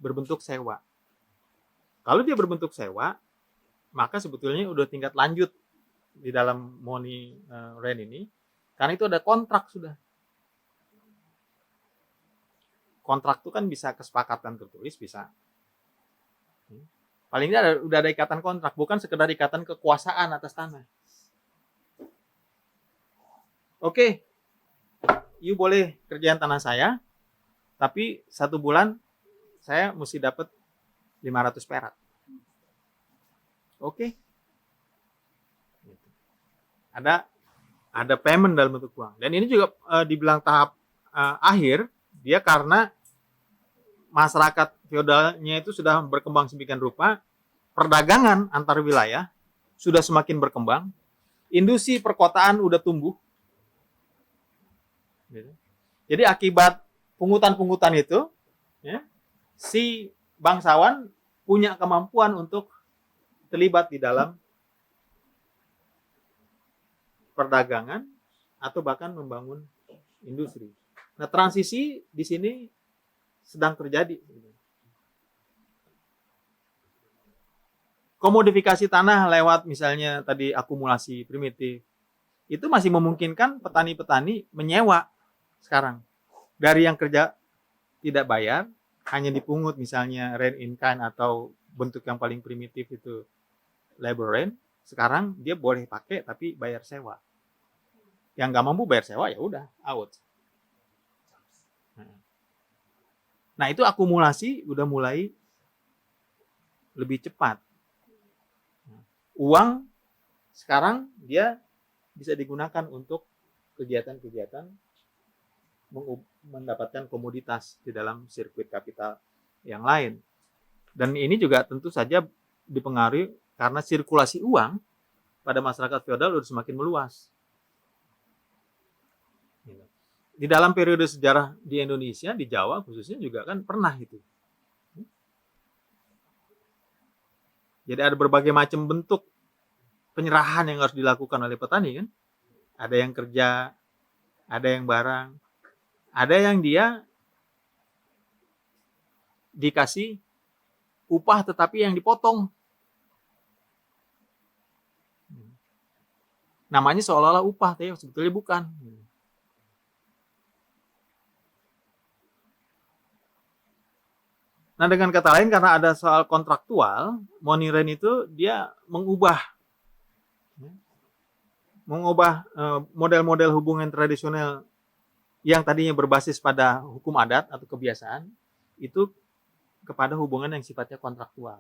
berbentuk sewa. Kalau dia berbentuk sewa, maka sebetulnya udah tingkat lanjut di dalam money rent ini, karena itu ada kontrak sudah. Kontrak itu kan bisa kesepakatan tertulis, bisa. Paling tidak udah ada ikatan kontrak, bukan sekedar ikatan kekuasaan atas tanah. Oke, you boleh kerjaan tanah saya, tapi 1 bulan saya mesti dapat 500 perak. Oke. Ada payment dalam bentuk uang. Dan ini juga dibilang tahap akhir, dia karena masyarakat feodalnya itu sudah berkembang sedemikian rupa, perdagangan antar wilayah sudah semakin berkembang, industri perkotaan udah tumbuh. Jadi akibat pungutan-pungutan itu, ya, si bangsawan punya kemampuan untuk terlibat di dalam perdagangan atau bahkan membangun industri. Nah, transisi di sini sedang terjadi. Komodifikasi tanah lewat misalnya tadi akumulasi primitif, itu masih memungkinkan petani-petani menyewa sekarang. Dari yang kerja tidak bayar, hanya dipungut misalnya rent in kind atau bentuk yang paling primitif itu labor rent, sekarang dia boleh pakai tapi bayar sewa. Yang nggak mampu bayar sewa ya udah out. Nah, itu akumulasi udah mulai lebih cepat. Uang sekarang dia bisa digunakan untuk kegiatan-kegiatan mendapatkan komoditas di dalam sirkuit kapital yang lain. Dan ini juga tentu saja dipengaruhi karena sirkulasi uang pada masyarakat feodal sudah semakin meluas. Di dalam periode sejarah di Indonesia, di Jawa khususnya juga kan pernah itu. Jadi ada berbagai macam bentuk penyerahan yang harus dilakukan oleh petani kan. Ada yang kerja, ada yang barang, ada yang dia dikasih upah tetapi yang dipotong. Namanya seolah-olah upah, tapi sebetulnya bukan. Nah, dengan kata lain, karena ada soal kontraktual, money rent itu dia mengubah model-model hubungan tradisional yang tadinya berbasis pada hukum adat atau kebiasaan, itu kepada hubungan yang sifatnya kontraktual.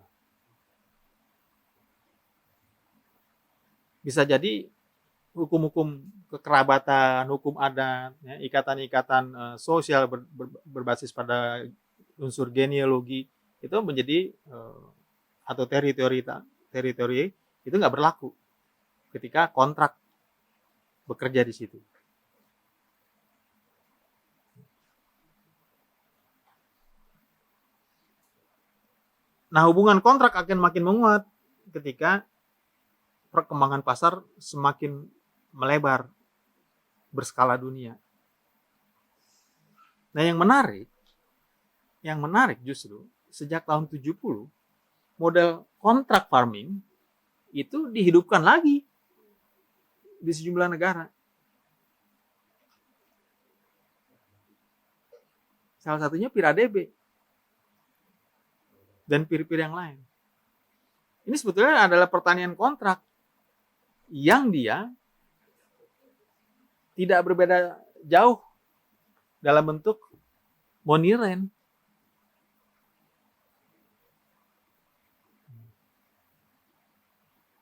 Bisa jadi hukum-hukum kekerabatan, hukum adat, ya, ikatan-ikatan sosial berbasis pada unsur genealogi itu menjadi atau teritori itu nggak berlaku ketika kontrak bekerja di situ. Nah, hubungan kontrak akan makin menguat ketika perkembangan pasar semakin melebar berskala dunia. Nah, yang menarik justru sejak tahun 70 model kontrak farming itu dihidupkan lagi di sejumlah negara. Salah satunya Piradebe dan pir-pir yang lain. Ini sebetulnya adalah pertanian kontrak yang dia tidak berbeda jauh dalam bentuk money rent.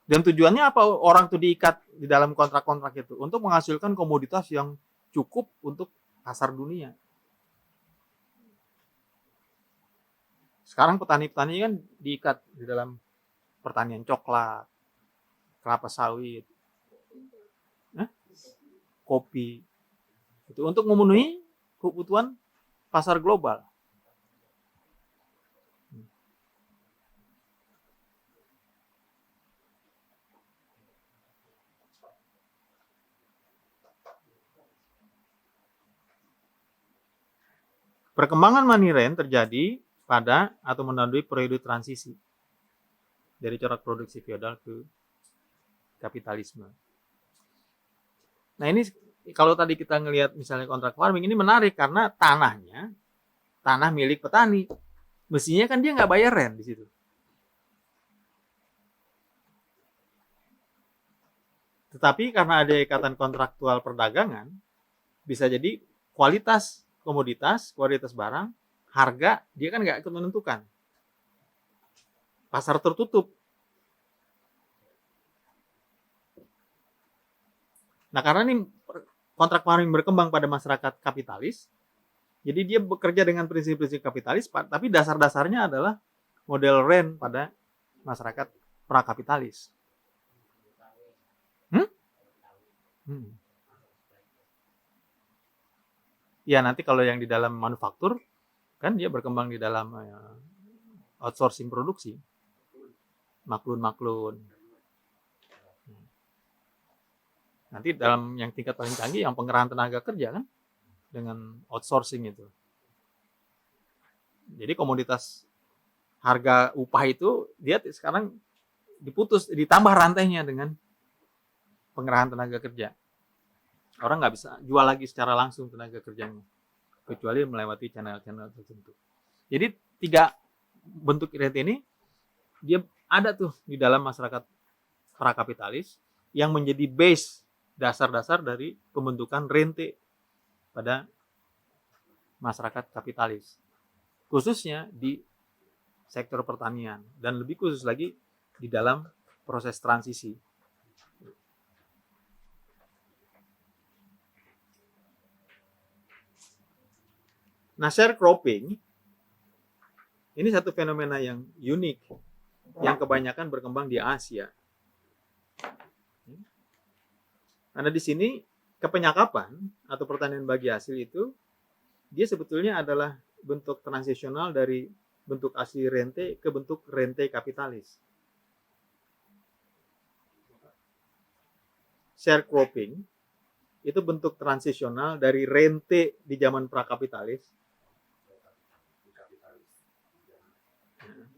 Dan tujuannya apa orang tuh diikat di dalam kontrak-kontrak itu? Untuk menghasilkan komoditas yang cukup untuk pasar dunia. Sekarang petani-petani kan diikat di dalam pertanian coklat, kelapa sawit, kopi. Itu untuk memenuhi kebutuhan pasar global. Perkembangan money rent terjadi pada atau melalui periode transisi dari corak produksi feodal ke kapitalisme. Nah ini kalau tadi kita ngelihat misalnya kontrak farming ini menarik karena tanah milik petani. Mestinya kan dia nggak bayar rent di situ. Tetapi karena ada ikatan kontraktual perdagangan, bisa jadi kualitas komoditas, kualitas barang, harga dia kan nggak ikut menentukan. Pasar tertutup. Nah karena ini kontrak farming berkembang pada masyarakat kapitalis, jadi dia bekerja dengan prinsip-prinsip kapitalis, tapi dasar-dasarnya adalah model rent pada masyarakat prakapitalis. Ya nanti kalau yang di dalam manufaktur, kan dia berkembang di dalam outsourcing produksi. Maklun. Nanti dalam yang tingkat paling canggih, yang pengerahan tenaga kerja kan, dengan outsourcing itu. Jadi komoditas harga upah itu, dia sekarang ditambah rantainya dengan pengerahan tenaga kerja. Orang nggak bisa jual lagi secara langsung tenaga kerjanya, kecuali melewati channel-channel tertentu. Jadi 3 bentuk rent ini dia ada tuh di dalam masyarakat prakapitalis yang menjadi base dasar-dasar dari pembentukan rente pada masyarakat kapitalis, khususnya di sektor pertanian dan lebih khusus lagi di dalam proses transisi. Nah, sharecropping ini satu fenomena yang unik yang kebanyakan berkembang di Asia. Karena di sini kepenyakapan atau pertanian bagi hasil itu dia sebetulnya adalah bentuk transisional dari bentuk asli rente ke bentuk rente kapitalis. Sharecropping itu bentuk transisional dari rente di zaman prakapitalis,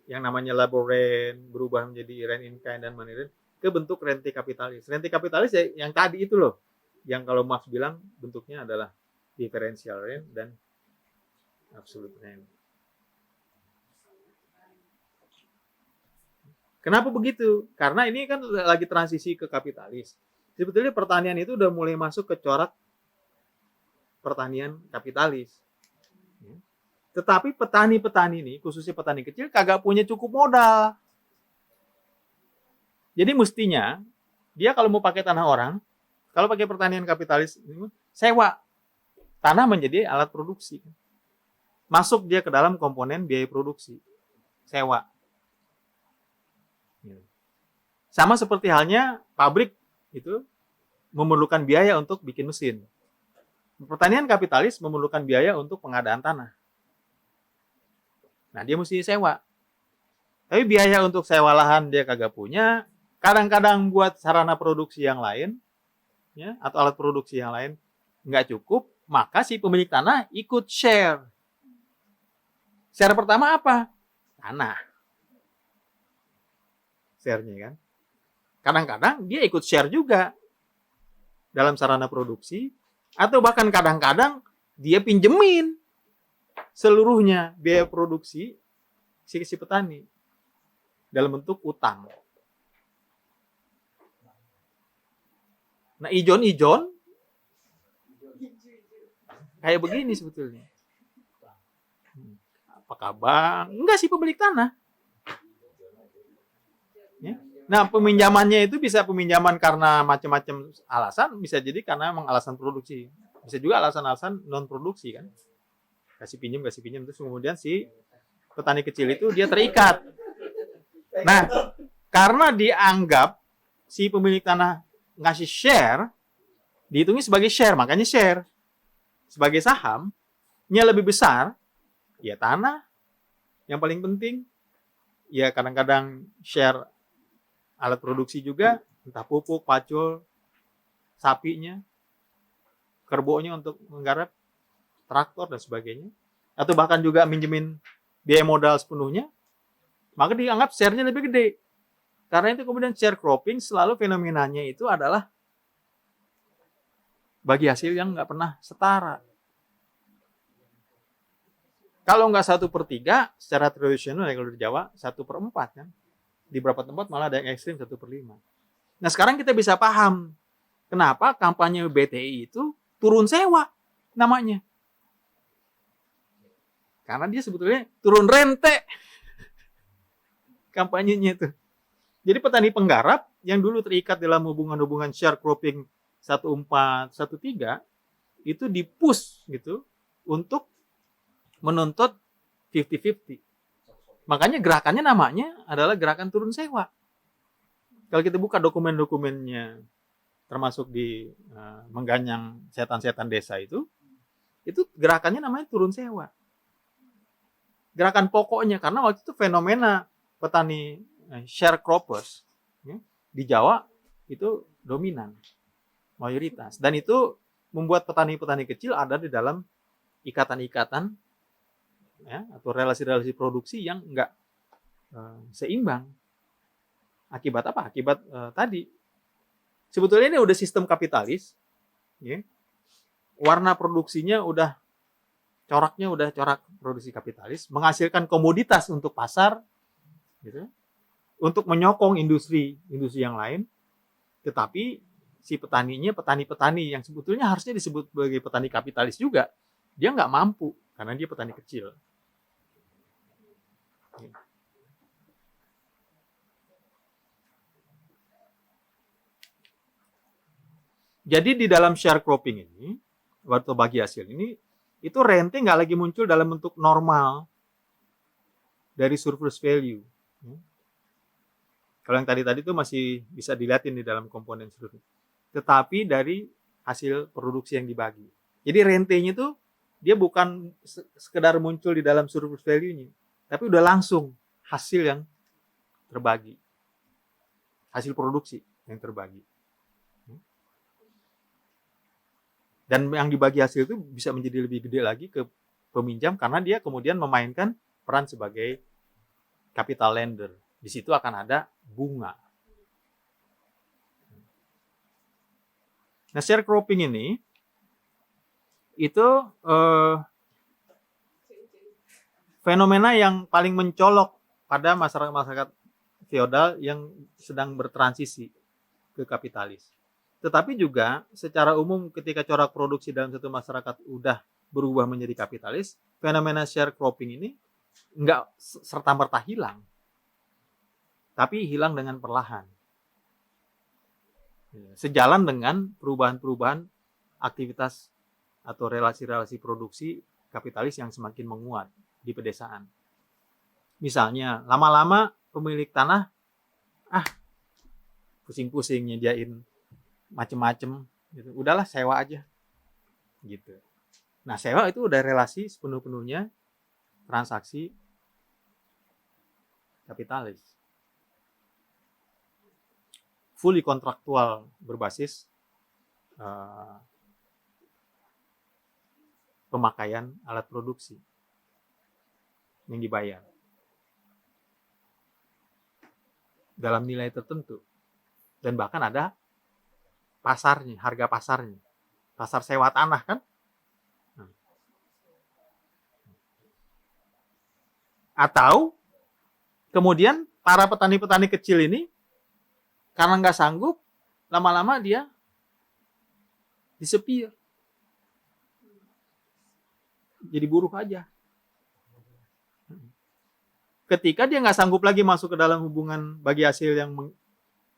yang namanya labor rent berubah menjadi rent in kind dan money rent ke bentuk rente kapitalis. Rente kapitalis ya yang tadi itu loh, yang kalau Marx bilang bentuknya adalah differential rent dan absolute rent. Kenapa begitu? Karena ini kan lagi transisi ke kapitalis. Sebetulnya pertanian itu udah mulai masuk ke corak pertanian kapitalis. Tetapi petani-petani ini, khususnya petani kecil, kagak punya cukup modal. Jadi mestinya, dia kalau mau pakai tanah orang, kalau pakai pertanian kapitalis, sewa. Tanah menjadi alat produksi. Masuk dia ke dalam komponen biaya produksi. Sewa. Sama seperti halnya pabrik itu memerlukan biaya untuk bikin mesin. Pertanian kapitalis memerlukan biaya untuk pengadaan tanah. Nah, dia mesti sewa. Tapi biaya untuk sewa lahan dia kagak punya. Kadang-kadang buat sarana produksi yang lain, ya, atau alat produksi yang lain nggak cukup, maka si pemilik tanah ikut share. Share pertama apa? Tanah. Share-nya kan. Kadang-kadang dia ikut share juga dalam sarana produksi, atau bahkan kadang-kadang dia pinjemin seluruhnya biaya produksi si petani dalam bentuk utang. Nah, ijon-ijon kayak begini sebetulnya. Apakah bank? Enggak sih, pemilik tanah. Ya? Nah, peminjamannya itu bisa peminjaman karena macam-macam alasan, bisa jadi karena memang alasan produksi. Bisa juga alasan-alasan non produksi kan. Kasih pinjam, terus kemudian si petani kecil itu dia terikat. Nah, karena dianggap si pemilik tanah ngasih share, dihitungnya sebagai share, makanya share. Sebagai sahamnya lebih besar, ya tanah yang paling penting. Ya kadang-kadang share alat produksi juga, entah pupuk, pacul, sapinya, kerbaunya untuk menggarap, traktor dan sebagainya. Atau bahkan juga minjemin biaya modal sepenuhnya, maka dianggap share-nya lebih gede. Karena itu kemudian share cropping selalu fenomenanya itu adalah bagi hasil yang nggak pernah setara. Kalau nggak 1/3, secara tradisional ya kalau di Jawa 1/4 kan. Di beberapa tempat malah ada yang ekstrim 1/5. Nah sekarang kita bisa paham kenapa kampanye BTI itu turun sewa namanya. Karena dia sebetulnya turun rente kampanyenya itu. Jadi petani penggarap yang dulu terikat dalam hubungan-hubungan share cropping 1/4, 1/3 itu di-push gitu untuk menuntut 50-50. Makanya gerakannya namanya adalah gerakan turun sewa. Kalau kita buka dokumen-dokumennya, termasuk di mengganyang setan-setan desa itu gerakannya namanya turun sewa. Gerakan pokoknya, karena waktu itu fenomena petani share croppers ya, di Jawa itu dominan, mayoritas. Dan itu membuat petani-petani kecil ada di dalam ikatan-ikatan ya, atau relasi-relasi produksi yang enggak seimbang. Akibat apa? Akibat tadi. Sebetulnya ini udah sistem kapitalis. Ya. Warna produksinya udah coraknya udah corak produksi kapitalis, menghasilkan komoditas untuk pasar, gitu, untuk menyokong industri yang lain. Tetapi si petaninya, petani-petani yang sebetulnya harusnya disebut sebagai petani kapitalis juga, dia nggak mampu karena dia petani kecil. Jadi di dalam share cropping ini, waktu bagi hasil ini, itu rente nggak lagi muncul dalam bentuk normal dari surplus value. Kalau yang tadi itu masih bisa dilihatin di dalam komponen surplus. Tetapi dari hasil produksi yang dibagi. Jadi rentenya itu dia bukan sekedar muncul di dalam surplus value-nya, tapi udah langsung hasil yang terbagi. Hasil produksi yang terbagi. Dan yang dibagi hasil itu bisa menjadi lebih gede lagi ke peminjam karena dia kemudian memainkan peran sebagai capital lender. Di situ akan ada bunga. Nah, share cropping ini itu fenomena yang paling mencolok pada masyarakat feodal yang sedang bertransisi ke kapitalis. Tetapi juga secara umum ketika corak produksi dalam satu masyarakat udah berubah menjadi kapitalis, fenomena share cropping ini nggak serta-merta hilang, tapi hilang dengan perlahan. Sejalan dengan perubahan-perubahan aktivitas atau relasi-relasi produksi kapitalis yang semakin menguat di pedesaan. Misalnya, lama-lama pemilik tanah, pusing-pusing nyediain macem-macem, gitu. Udahlah sewa aja, gitu. Nah sewa itu udah relasi sepenuh-penuhnya transaksi kapitalis, fully kontraktual berbasis pemakaian alat produksi yang dibayar dalam nilai tertentu dan bahkan ada pasarnya, harga pasarnya. Pasar sewa tanah kan? Atau kemudian para petani-petani kecil ini karena nggak sanggup, lama-lama dia disepir. Jadi buruh aja. Ketika dia nggak sanggup lagi masuk ke dalam hubungan bagi hasil yang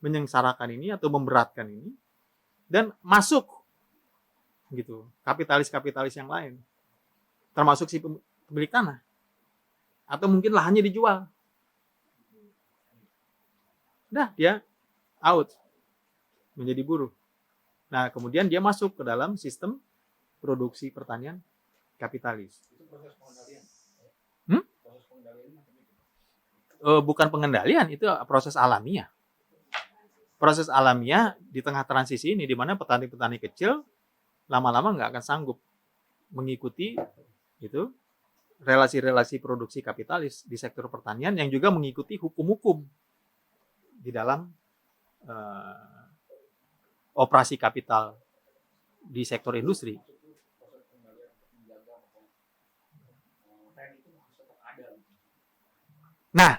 menyengsarakan ini atau memberatkan ini dan masuk gitu kapitalis-kapitalis yang lain, termasuk si pemilik tanah, atau mungkin lahannya dijual, dah dia out menjadi buruh. Nah kemudian dia masuk ke dalam sistem produksi pertanian kapitalis. Itu proses pengendalian. Hmm? Proses pengendalian macam itu. Bukan pengendalian, itu proses alamiah. Proses alamiah di tengah transisi ini, di mana petani-petani kecil lama-lama nggak akan sanggup mengikuti itu relasi-relasi produksi kapitalis di sektor pertanian yang juga mengikuti hukum-hukum di dalam operasi kapital di sektor industri. Proses pengendalian untuk menjaga bahwa tren itu harus tetap ada. Nah,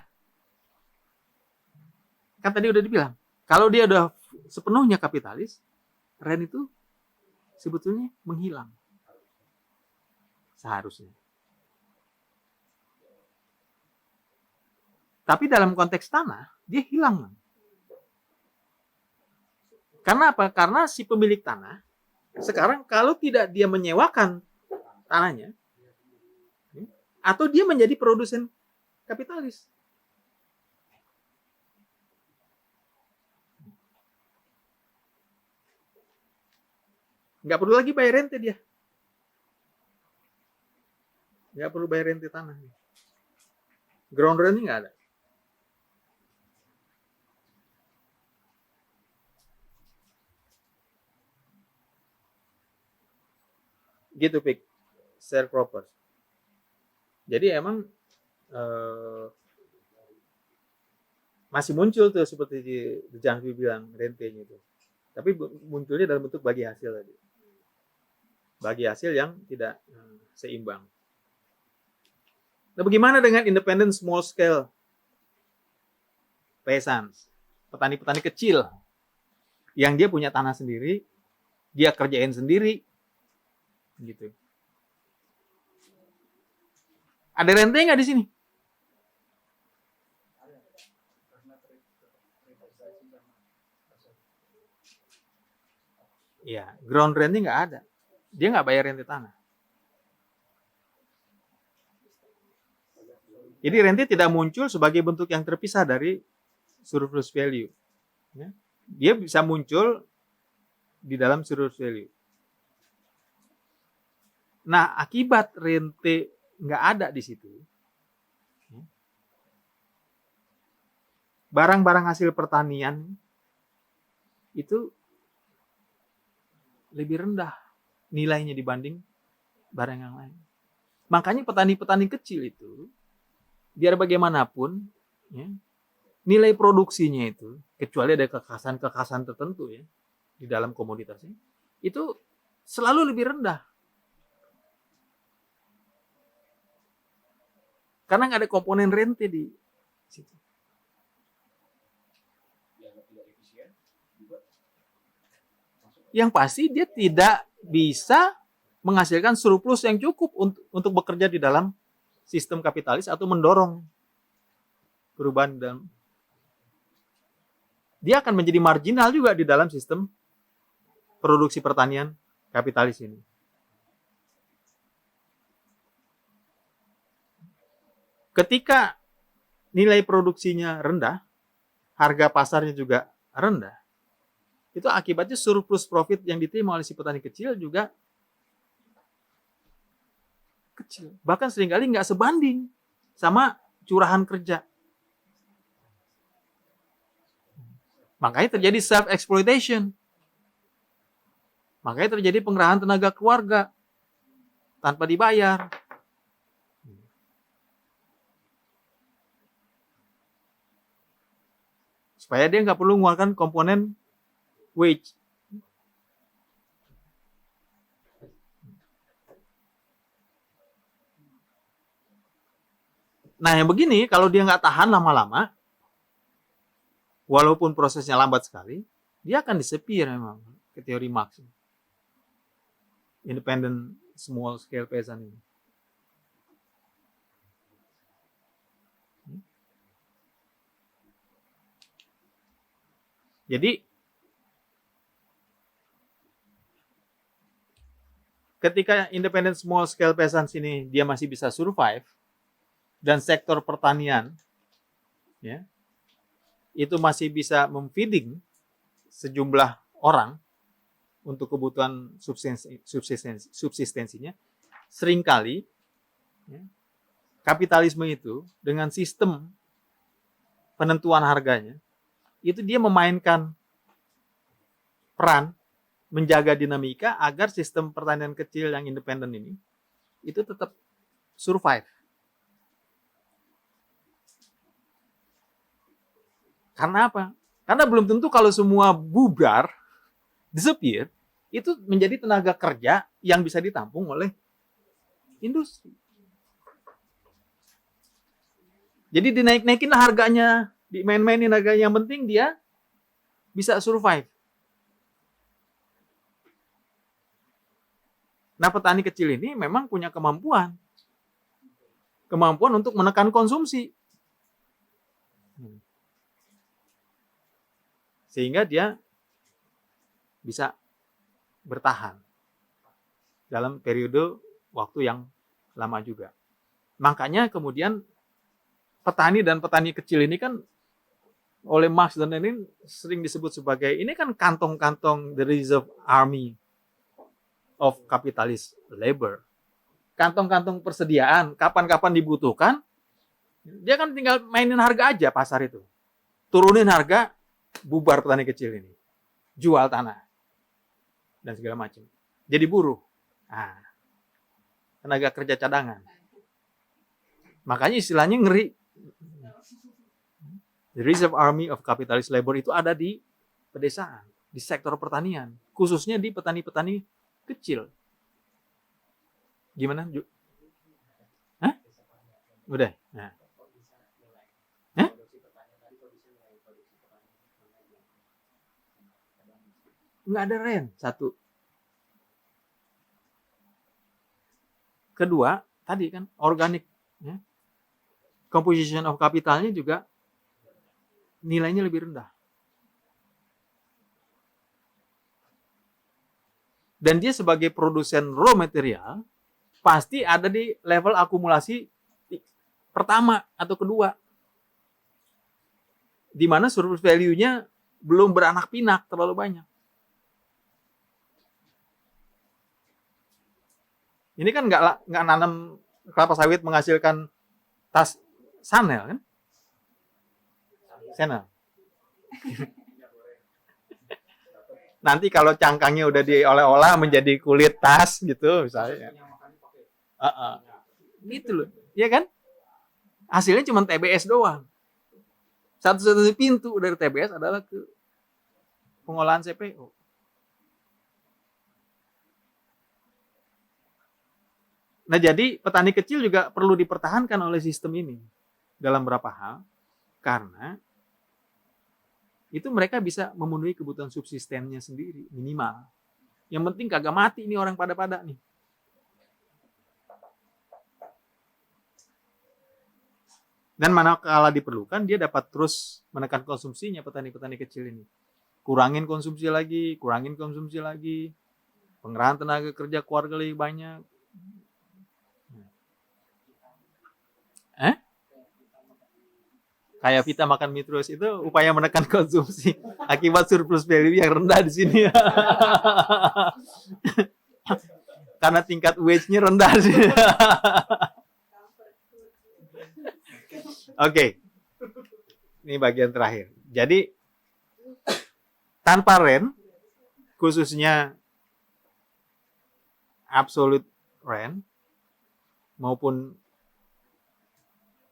kan tadi udah dibilang, kalau dia udah sepenuhnya kapitalis, rent itu sebetulnya menghilang. Seharusnya. Tapi dalam konteks tanah, dia hilang. Karena apa? Karena si pemilik tanah, sekarang kalau tidak dia menyewakan tanahnya, atau dia menjadi produsen kapitalis. Nggak perlu lagi bayar rente dia. Nggak perlu bayar rente tanah. Ground rent nggak ada. Gitu, Pik. Sharecroppers. Jadi emang masih muncul tuh seperti di Jahwi bilang rentenya itu. Tapi munculnya dalam bentuk bagi hasil tadi. Bagi hasil yang tidak seimbang. Nah, bagaimana dengan independent small scale peasants, petani-petani kecil yang dia punya tanah sendiri, dia kerjain sendiri, gitu. Ada rente nggak di sini? Ya, ground rent nggak ada. Dia nggak bayar rente tanah. Jadi rente tidak muncul sebagai bentuk yang terpisah dari surplus value. Ya. Dia bisa muncul di dalam surplus value. Nah, akibat rente nggak ada di situ, barang-barang hasil pertanian itu lebih rendah nilainya dibanding barang yang lain. Makanya petani-petani kecil itu, biar bagaimanapun, ya, nilai produksinya itu, kecuali ada kekhasan-kekhasan tertentu ya di dalam komoditasnya, itu selalu lebih rendah. Karena nggak ada komponen rente di situ. Yang pasti dia tidak bisa menghasilkan surplus yang cukup untuk bekerja di dalam sistem kapitalis atau mendorong perubahan dalam. Dia akan menjadi marginal juga di dalam sistem produksi pertanian kapitalis ini. Ketika nilai produksinya rendah, harga pasarnya juga rendah, itu akibatnya surplus profit yang diterima oleh si petani kecil juga kecil. Bahkan seringkali nggak sebanding sama curahan kerja. Makanya terjadi self-exploitation. Makanya terjadi pengerahan tenaga keluarga tanpa dibayar. Supaya dia nggak perlu mengeluarkan komponen wage. Nah yang begini, kalau dia nggak tahan lama-lama, walaupun prosesnya lambat sekali, dia akan disappear memang ke teori Marx. Independent small scale peasant ini. Jadi ketika independent small scale peasants ini dia masih bisa survive dan sektor pertanian ya itu masih bisa memfeeding sejumlah orang untuk kebutuhan subsistensinya, seringkali ya, kapitalisme itu dengan sistem penentuan harganya itu dia memainkan peran menjaga dinamika agar sistem pertanian kecil yang independen ini itu tetap survive. Karena apa? Karena belum tentu kalau semua bubar, disappear, itu menjadi tenaga kerja yang bisa ditampung oleh industri. Jadi dinaik-naikin harganya, dimain-mainin harganya, yang penting dia bisa survive. Nah, petani kecil ini memang punya kemampuan untuk menekan konsumsi. Sehingga dia bisa bertahan dalam periode waktu yang lama juga. Makanya kemudian petani dan petani kecil ini kan oleh Marx dan Lenin sering disebut sebagai ini kan kantong-kantong the reserve army of capitalist labor. Kantong-kantong persediaan, kapan-kapan dibutuhkan, dia kan tinggal mainin harga aja pasar itu. Turunin harga, bubar petani kecil ini. Jual tanah. Dan segala macam. Jadi buruh. Nah, tenaga kerja cadangan. Makanya istilahnya ngeri. The reserve army of capitalist labor itu ada di pedesaan, di sektor pertanian, khususnya di petani-petani kecil. Gimana, Ju? Hah? Udah. Nah. Hah? Nggak ada rent, satu. Kedua, tadi kan organik, ya. Composition of capitalnya juga nilainya lebih rendah. Dan dia sebagai produsen raw material pasti ada di level akumulasi pertama atau kedua. Di mana surplus value-nya belum beranak pinak terlalu banyak. Ini kan nggak nanam kelapa sawit menghasilkan tas Chanel kan? Chanel. Nanti kalau cangkangnya udah diolah-olah menjadi kulit tas gitu misalnya. Gitu loh, iya kan? Hasilnya cuma TBS doang. Satu-satunya pintu dari TBS adalah ke pengolahan CPO. Nah, jadi petani kecil juga perlu dipertahankan oleh sistem ini dalam beberapa hal, karena itu mereka bisa memenuhi kebutuhan subsistennya sendiri minimal. Yang penting kagak mati nih orang pada nih. Dan manakala diperlukan dia dapat terus menekan konsumsinya petani-petani kecil ini. Kurangin konsumsi lagi, pengerahan tenaga kerja keluarga lebih banyak. Kayak Vita makan mie terus itu upaya menekan konsumsi akibat surplus value yang rendah di sini. Karena tingkat wage-nya rendah sih. Oke. Ini bagian terakhir. Jadi tanpa rent, khususnya absolute rent maupun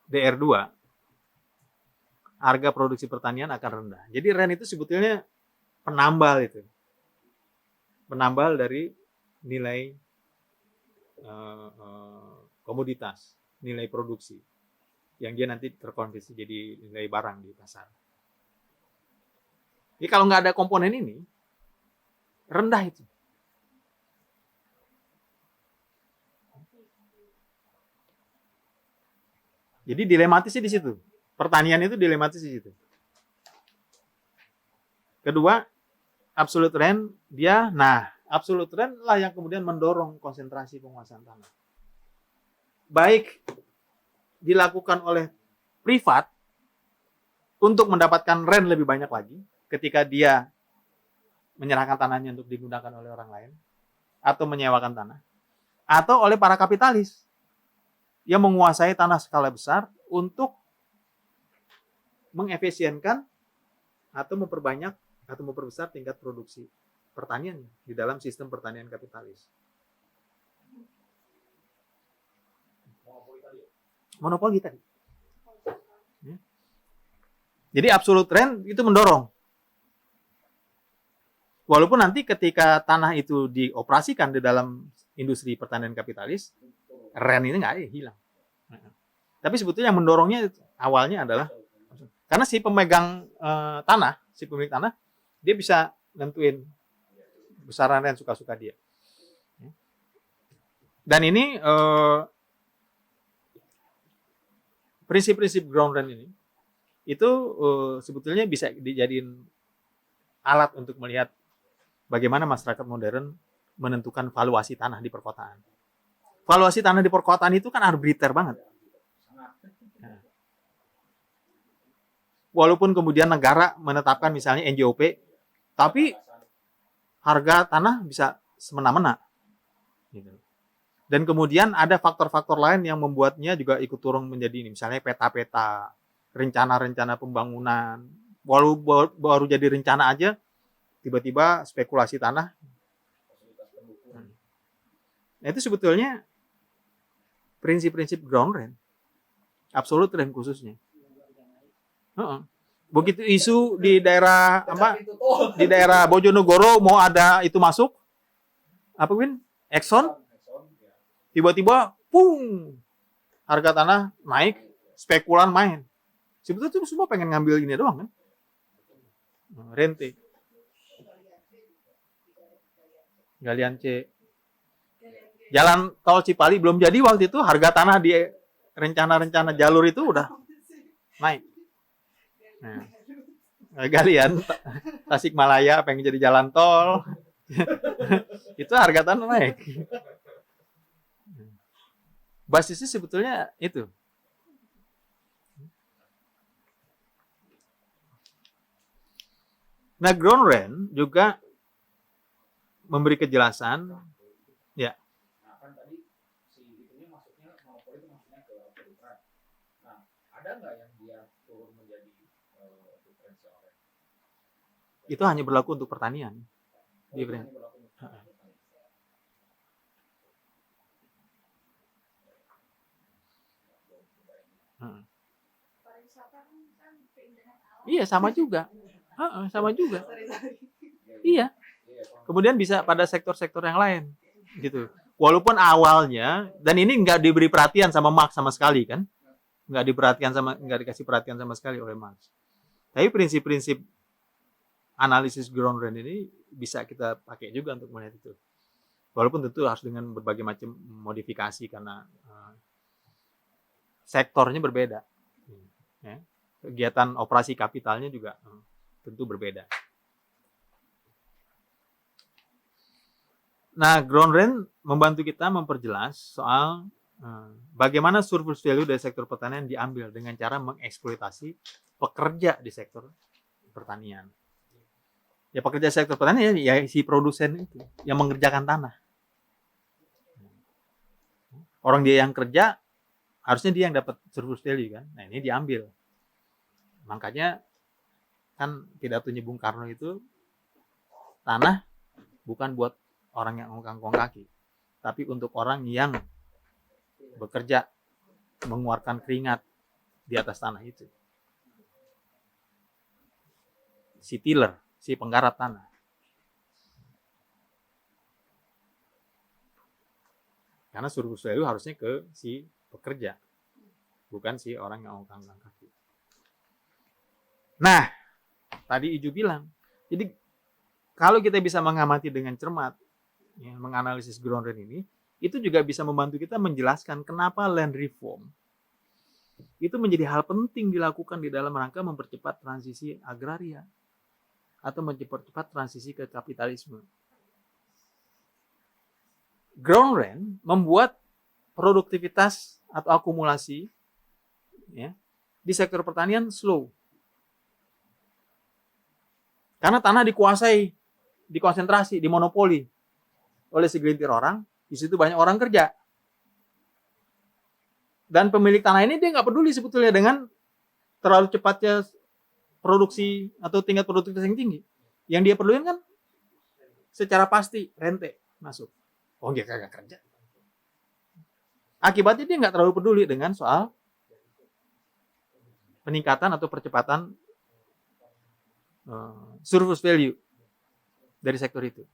DR2, harga produksi pertanian akan rendah. Jadi rent itu sebetulnya penambal itu. Penambal dari nilai komoditas, nilai produksi. Yang dia nanti terkonversi jadi nilai barang di pasar. Jadi kalau nggak ada komponen ini, rendah itu. Jadi dilematisnya di situ. Pertanian itu dilematis di situ. Kedua, absolute rent absolute rent lah yang kemudian mendorong konsentrasi penguasaan tanah. Baik dilakukan oleh privat untuk mendapatkan rent lebih banyak lagi ketika dia menyerahkan tanahnya untuk digunakan oleh orang lain atau menyewakan tanah, atau oleh para kapitalis yang menguasai tanah skala besar untuk mengefisienkan atau memperbanyak atau memperbesar tingkat produksi pertanian di dalam sistem pertanian kapitalis. Monopoli tadi. Ya. Jadi absolute rent itu mendorong. Walaupun nanti ketika tanah itu dioperasikan di dalam industri pertanian kapitalis, rent ini nggak hilang. Tapi sebetulnya yang mendorongnya awalnya adalah karena si pemegang tanah, si pemilik tanah, dia bisa nentuin besaran rent suka-suka dia. Dan ini prinsip-prinsip ground rent ini itu sebetulnya bisa dijadiin alat untuk melihat bagaimana masyarakat modern menentukan valuasi tanah di perkotaan. Valuasi tanah di perkotaan itu kan arbitrary banget. Walaupun kemudian negara menetapkan misalnya NJOP, tapi harga tanah bisa semena-mena. Gitu. Dan kemudian ada faktor-faktor lain yang membuatnya juga ikut turun menjadi ini. Misalnya peta-peta, rencana-rencana pembangunan. Baru jadi rencana aja, tiba-tiba spekulasi tanah. Nah, itu sebetulnya prinsip-prinsip ground rent. Absolute rent khususnya. Begitu isu di daerah di daerah Bojonegoro mau ada itu masuk, apa Win? Exxon, tiba-tiba, pung, harga tanah naik, spekulan main. Sebetulnya itu semua pengen ngambil ini doang kan? Rente. Galian C. Jalan tol Cipali belum jadi waktu itu, harga tanah di rencana-rencana jalur itu udah naik. Nah, galian Tasikmalaya pengen jadi jalan tol. Itu harga tanah naik. Basisnya sebetulnya itu. Nah, ground rent juga memberi kejelasan, ya. Nah, kan tadi si itunya masuknya monopoli itu maksudnya ke perusahaan. Nah, ada nggak yang dia turun menjadi diferensial rent? Itu hanya berlaku untuk pertanian. Different. Iya, sama juga. Sama juga. Iya. Kemudian bisa pada sektor-sektor yang lain, gitu. Walaupun awalnya, dan ini nggak diberi perhatian sama Marx sama sekali kan, nggak dikasih perhatian sama sekali oleh Marx. Tapi prinsip-prinsip analisis ground rent ini bisa kita pakai juga untuk melihat itu. Walaupun tentu harus dengan berbagai macam modifikasi karena sektornya berbeda. Ya. Kegiatan operasi kapitalnya juga tentu berbeda. Nah, ground rent membantu kita memperjelas soal bagaimana surplus value dari sektor pertanian diambil dengan cara mengeksploitasi pekerja di sektor pertanian. Ya, pekerja sektor pertanian ya si produsen itu yang mengerjakan tanah. Orang dia yang kerja, harusnya dia yang dapat surplus value kan. Nah, ini diambil. Makanya kan pidatonya Bung Karno itu, tanah bukan buat orang yang ngongkang kaki, tapi untuk orang yang bekerja, mengeluarkan keringat di atas tanah itu. Si tiller, si penggarap tanah. Karena surplus value harusnya ke si pekerja, bukan si orang yang ngongkang kaki. Nah, tadi Iju bilang, jadi kalau kita bisa mengamati dengan cermat, ya, menganalisis ground rent ini, itu juga bisa membantu kita menjelaskan kenapa land reform itu menjadi hal penting dilakukan di dalam rangka mempercepat transisi agraria. atau mempercepat transisi ke kapitalisme. Ground rent membuat produktivitas atau akumulasi ya, di sektor pertanian slow. Karena tanah dikuasai, dikonsentrasi, dimonopoli oleh segelintir orang, di situ banyak orang kerja. Dan pemilik tanah ini dia nggak peduli sebetulnya dengan terlalu cepatnya produksi atau tingkat produktivitas yang tinggi. Yang dia perluin kan secara pasti rente masuk. Oh dia kagak kerja. Akibatnya dia nggak terlalu peduli dengan soal peningkatan atau percepatan surplus value dari sektor itu.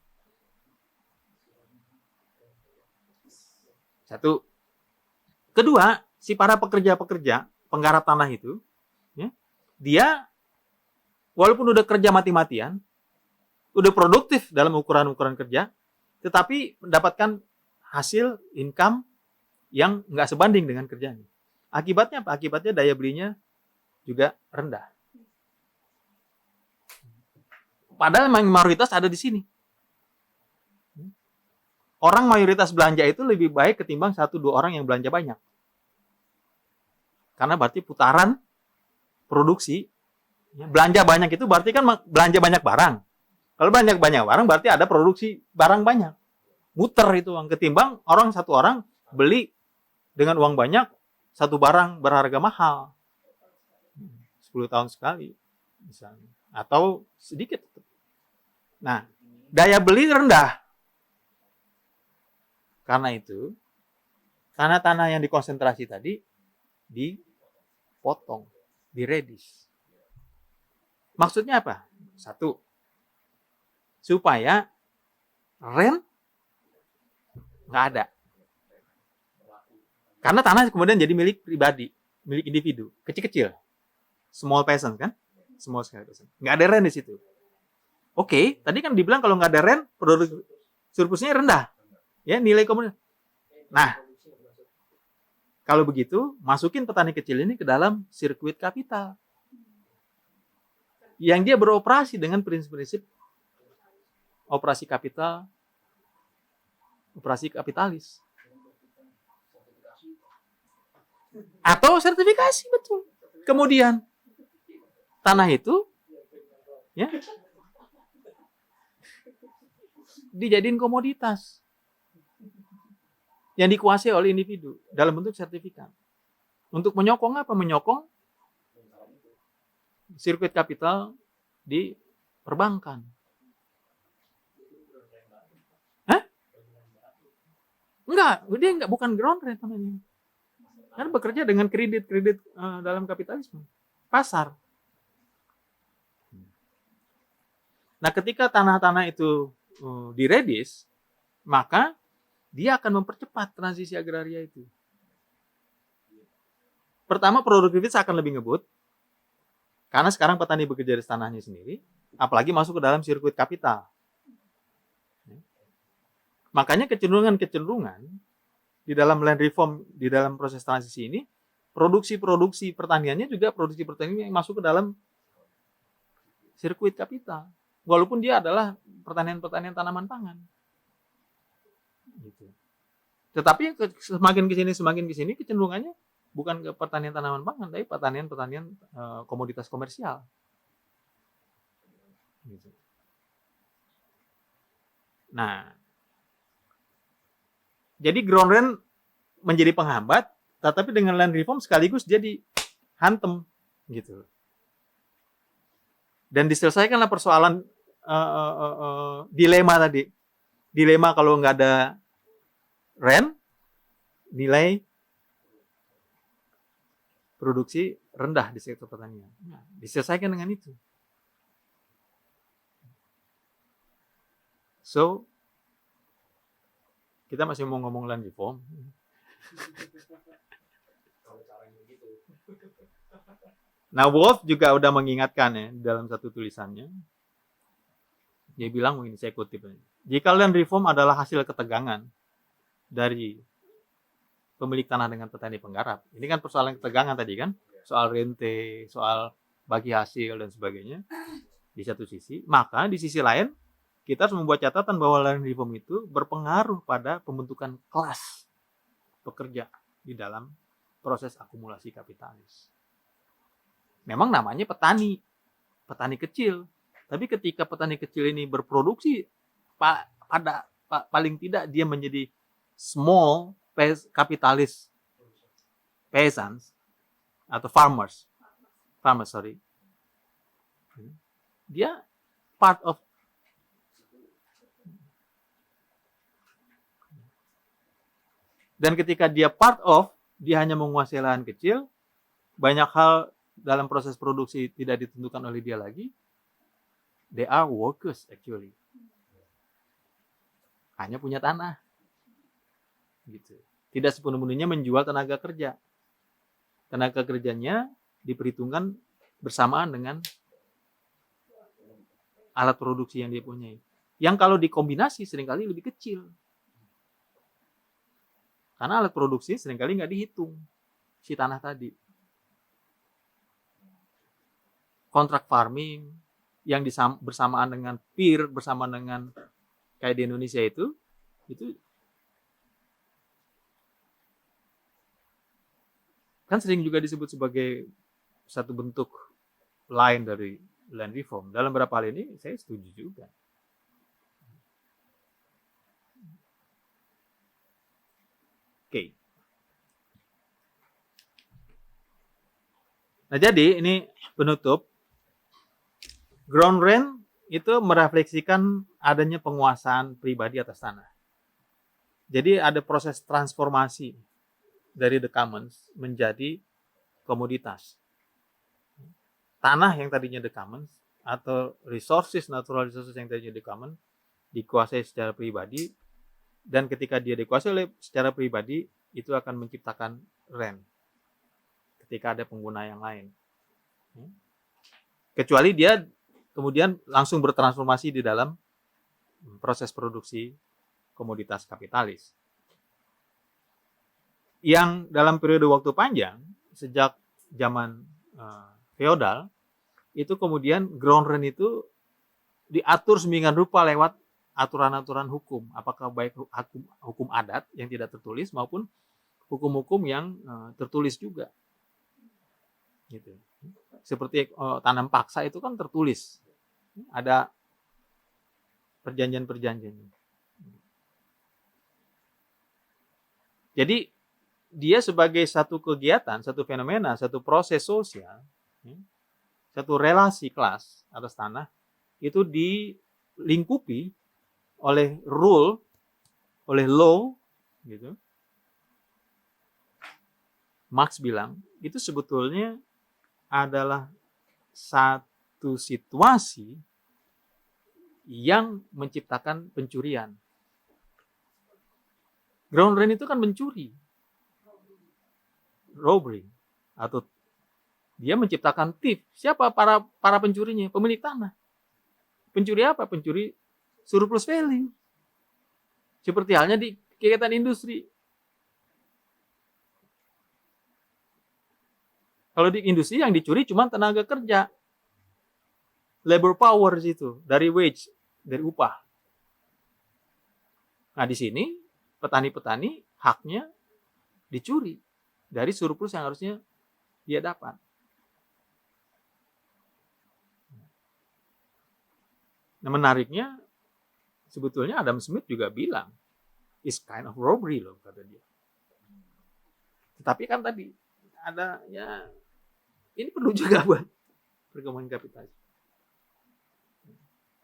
Satu. Kedua, si para pekerja-pekerja penggarap tanah itu, ya, dia walaupun udah kerja mati-matian, udah produktif dalam ukuran-ukuran kerja, tetapi mendapatkan hasil income yang nggak sebanding dengan kerjanya. Akibatnya apa? Akibatnya daya belinya juga rendah. Padahal mayoritas ada di sini. Orang mayoritas belanja itu lebih baik ketimbang 1-2 orang yang belanja banyak. Karena berarti putaran produksi, belanja banyak itu berarti kan belanja banyak barang. Kalau belanja banyak barang berarti ada produksi barang banyak. Muter itu uang, ketimbang satu orang beli dengan uang banyak satu barang berharga mahal. 10 tahun sekali misalnya. Atau sedikit. Nah, daya beli rendah. Karena itu, tanah-tanah yang dikonsentrasi tadi dipotong, diredis. Maksudnya apa? Satu, supaya rent nggak ada. Karena tanah kemudian jadi milik pribadi, milik individu, kecil-kecil. Small peasant kan? Small scale peasant. Nggak ada rent di situ. Oke, tadi kan dibilang kalau nggak ada rent, produk surplusnya rendah. Ya, nilai komunitas. Nah, kalau begitu, masukin petani kecil ini ke dalam sirkuit kapital. Yang dia beroperasi dengan prinsip-prinsip operasi kapital, operasi kapitalis. Atau sertifikasi, betul. Kemudian, tanah itu ya dijadiin komoditas yang dikuasai oleh individu dalam bentuk sertifikat. Untuk menyokong apa? Menyokong sirkuit kapital di perbankan. Hah? Dia bukan ground rent namanya. Kan bekerja dengan kredit dalam kapitalisme. Pasar. Nah, ketika tanah-tanah itu diredis, maka dia akan mempercepat transisi agraria itu. Pertama, produktivitas akan lebih ngebut. Karena sekarang petani bekerja di tanahnya sendiri, apalagi masuk ke dalam sirkuit kapital. Makanya kecenderungan di dalam land reform, di dalam proses transisi ini, produksi pertaniannya juga produksi pertanian yang masuk ke dalam sirkuit kapital. Walaupun dia adalah pertanian tanaman pangan. Gitu. Tetapi semakin ke sini kecenderungannya bukan ke pertanian tanaman pangan, tapi pertanian komoditas komersial. Gitu. Nah, jadi ground rent menjadi penghambat, tetapi dengan land reform sekaligus dia dihantem, gitu. Dan diselesaikanlah persoalan dilema tadi. Dilema kalau nggak ada rent, nilai produksi rendah di sektor pertanian. Nah, diselesaikan dengan itu. So, kita masih mau ngomong land reform. Nah, Wolf juga udah mengingatkan ya dalam satu tulisannya. Dia bilang begini, saya kutip aja. Jika land reform adalah hasil ketegangan dari pemilik tanah dengan petani penggarap. Ini kan persoalan ketegangan tadi kan, soal rente, soal bagi hasil dan sebagainya. di satu sisi, maka di sisi lain kita harus membuat catatan bahwa land reform itu berpengaruh pada pembentukan kelas pekerja di dalam proses akumulasi kapitalis. Memang namanya petani kecil, tapi ketika petani kecil ini berproduksi paling tidak dia menjadi small kapitalis peasants atau farmers, dia part of. Dan ketika dia part of, dia hanya menguasai lahan kecil, banyak hal dalam proses produksi tidak ditentukan oleh dia lagi. They are workers actually. Hanya punya tanah. Gitu. Tidak sepenuhnya menjual tenaga kerja. Tenaga kerjanya diperhitungkan bersamaan dengan alat produksi yang dia punyai. Yang kalau dikombinasi seringkali lebih kecil. Karena alat produksi seringkali nggak dihitung si tanah tadi. Kontrak farming yang bersamaan dengan peer, bersamaan dengan kayak di Indonesia itu kan sering juga disebut sebagai satu bentuk lain dari land reform. Dalam beberapa hal ini saya setuju juga. Oke. Nah, jadi ini penutup. Ground rent itu merefleksikan adanya penguasaan pribadi atas tanah. Jadi ada proses transformasi dari the commons menjadi komoditas. Tanah yang tadinya the commons atau natural resources yang tadinya the commons dikuasai secara pribadi, dan ketika dia dikuasai oleh secara pribadi itu akan menciptakan rent ketika ada pengguna yang lain. Kecuali dia kemudian langsung bertransformasi di dalam proses produksi komoditas kapitalis. Yang dalam periode waktu panjang, sejak zaman feodal, itu kemudian ground rent itu diatur sedemikian rupa lewat aturan-aturan hukum, apakah baik hukum adat yang tidak tertulis maupun hukum-hukum yang tertulis juga. Gitu. Seperti tanam paksa itu kan tertulis, ada perjanjian-perjanjiannya. Jadi dia sebagai satu kegiatan, satu fenomena, satu proses sosial, satu relasi kelas atas tanah itu dilingkupi oleh rule, oleh law, gitu. Marx bilang itu sebetulnya adalah satu situasi yang menciptakan pencurian. Ground rent itu kan mencuri, robbery, atau dia menciptakan thief. Siapa para pencurinya? Pemilik tanah. Pencuri apa? Pencuri surplus value. Seperti halnya di kegiatan industri. Kalau di industri yang dicuri cuma tenaga kerja, labor power itu, dari wage, dari upah. Nah di sini petani-petani haknya dicuri dari surplus yang harusnya dia dapat. Nah menariknya, sebetulnya Adam Smith juga bilang, it's kind of robbery loh, kata dia. Tetapi kan tadi ada ya, ini perlu juga buat perkembangan kapitalis.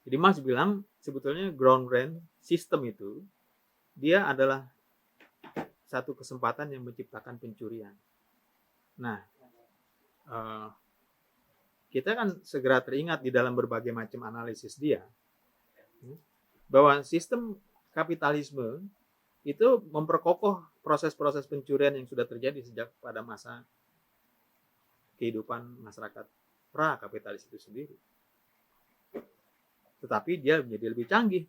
Jadi Marx bilang sebetulnya ground rent system itu dia adalah satu kesempatan yang menciptakan pencurian. Nah, kita kan segera teringat di dalam berbagai macam analisis dia bahwa sistem kapitalisme itu memperkokoh proses-proses pencurian yang sudah terjadi sejak pada masa kehidupan masyarakat pra-kapitalis itu sendiri. Tetapi dia menjadi lebih canggih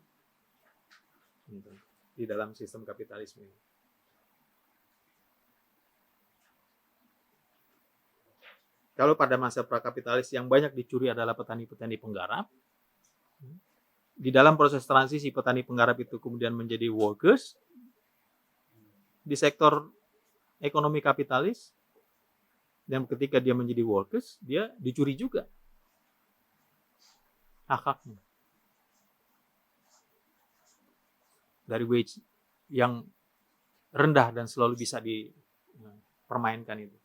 di dalam sistem kapitalisme ini. Kalau pada masa prakapitalis yang banyak dicuri adalah petani-petani penggarap, di dalam proses transisi petani penggarap itu kemudian menjadi workers, di sektor ekonomi kapitalis, dan ketika dia menjadi workers, dia dicuri juga hak-haknya dari wage yang rendah dan selalu bisa dipermainkan itu.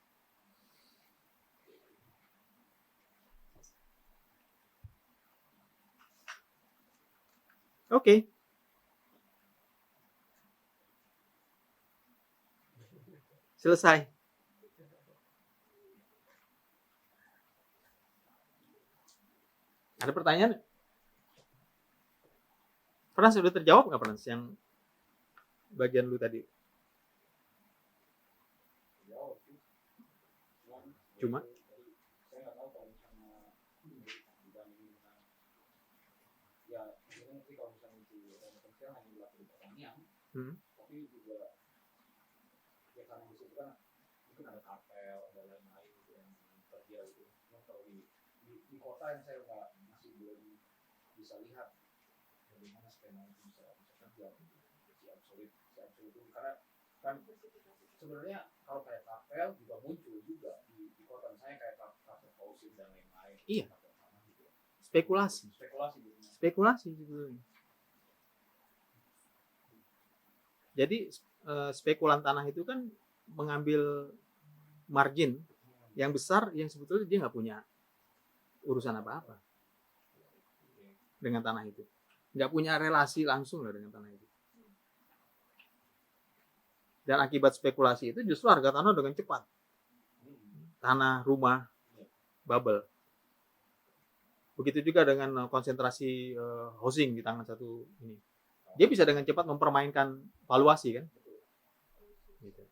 Oke. Selesai. Ada pertanyaan? Frans sudah terjawab nggak, Frans, yang bagian lu tadi? Cuma? Saya nggak tahu kalau misalnya dibanding dengan ya mungkin kalau misalnya itu potensial hanya dilakukan pertanian, tapi juga ya karena di situ kan mungkin ada kartel, ada lain-lain gitu yang kerja gitu. Cuma kalau di kota yang saya masih belum bisa lihat bagaimana skema itu bisa kerja si absolut itu karena kan sebenarnya kalau kayak kartel juga muncul juga di kota saya kayak kartel kausin dan lain-lain. Iya. Gitu. Spekulasi sebetulnya. Jadi spekulan tanah itu kan mengambil margin yang besar yang sebetulnya dia nggak punya urusan apa-apa dengan tanah itu, nggak punya relasi langsung lah dengan tanah itu. Dan akibat spekulasi itu justru harga tanah dengan cepat, tanah, rumah, bubble. Begitu juga dengan konsentrasi housing di tangan satu ini. Dia bisa dengan cepat mempermainkan valuasi kan. Gitu.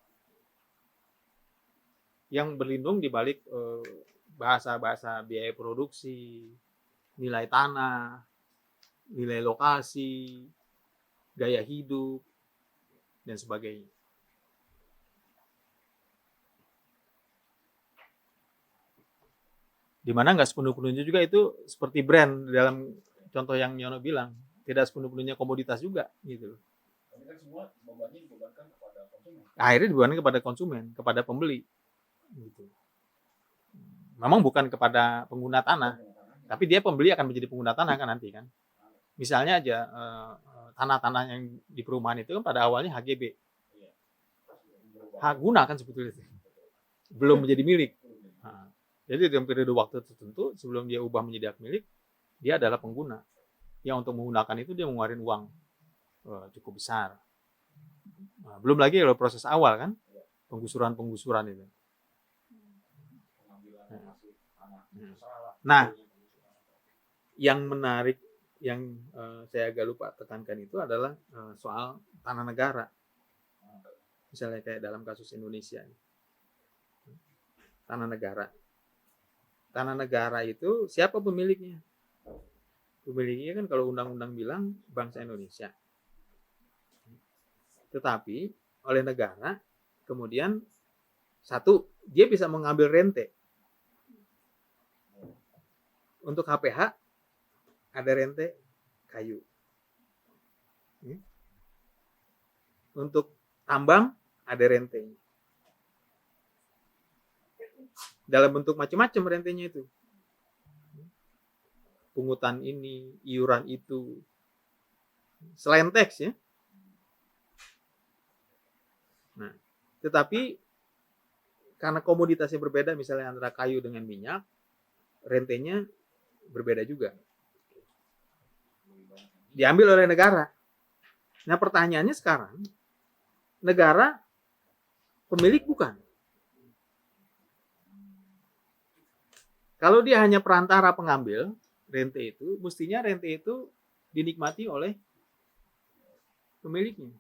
Yang berlindung di balik bahasa-bahasa biaya produksi, nilai tanah, nilai lokasi, gaya hidup, dan sebagainya. Dimana nggak sepenuh-penuhnya juga itu seperti brand dalam contoh yang Nyono bilang, tidak sepenuh-penuhnya komoditas juga gitu. Ini kan semua bebannya dibebankan kepada konsumen. Akhirnya dibebankan kepada konsumen, kepada pembeli gitu. Memang bukan kepada pengguna tanah, tapi dia pembeli akan menjadi pengguna tanah kan nanti kan. Misalnya aja tanah-tanah yang di perumahan itu kan pada awalnya HGB, hak guna kan sebetulnya itu. Belum menjadi milik. Nah, jadi dalam periode waktu tertentu sebelum dia ubah menjadi hak milik, dia adalah pengguna. Yang untuk menggunakan itu dia mengeluarkan uang cukup besar. Nah, belum lagi kalau proses awal kan, penggusuran itu. Nah, yang menarik yang saya agak lupa tekankan itu adalah soal tanah negara. Misalnya kayak dalam kasus Indonesia. Tanah negara. Tanah negara itu siapa pemiliknya? Pemiliknya kan kalau undang-undang bilang bangsa Indonesia. Tetapi oleh negara kemudian satu, dia bisa mengambil rente. Untuk HPH ada rente kayu. Untuk tambang ada rentenya. Dalam bentuk macam-macam rentenya itu. Pungutan ini, iuran itu. Selain teks ya. Nah, tetapi karena komoditasnya berbeda misalnya antara kayu dengan minyak, rentenya berbeda juga. Diambil oleh negara. Nah, pertanyaannya sekarang, negara pemilik bukan? Kalau dia hanya perantara pengambil rente itu, mestinya rente itu dinikmati oleh pemiliknya.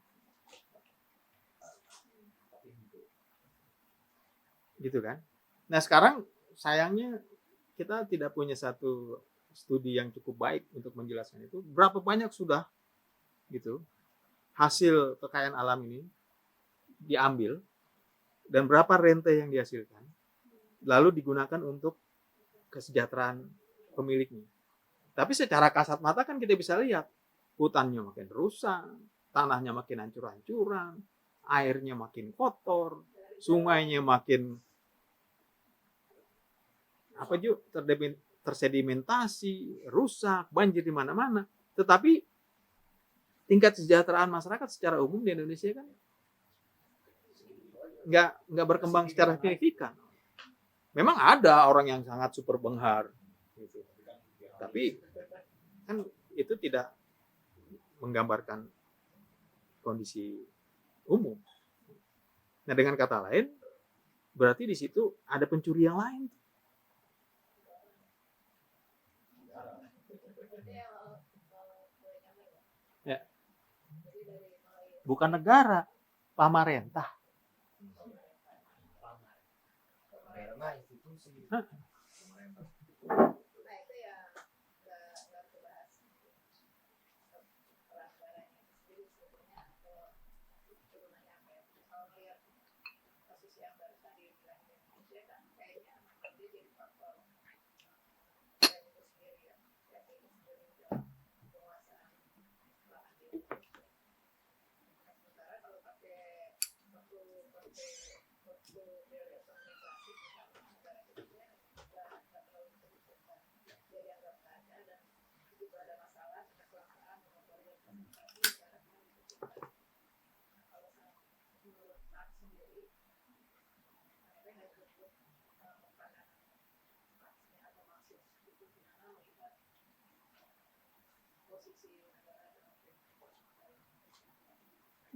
Gitu kan? Nah, sekarang sayangnya kita tidak punya satu studi yang cukup baik untuk menjelaskan itu. Berapa banyak sudah gitu hasil kekayaan alam ini diambil dan berapa rente yang dihasilkan lalu digunakan untuk kesejahteraan pemiliknya. Tapi secara kasat mata kan kita bisa lihat hutannya makin rusak, tanahnya makin hancur-hancuran, airnya makin kotor, sungainya makin tersedimentasi, rusak, banjir di mana-mana. Tetapi tingkat kesejahteraan masyarakat secara umum di Indonesia kan nggak berkembang secara signifikan. Memang ada orang yang sangat super benghar, gitu. Tapi kan itu tidak menggambarkan kondisi umum. Nah, dengan kata lain, berarti di situ ada pencuri yang lain. Ya. Bukan negara, pamarentah. Karena institusi. Hah?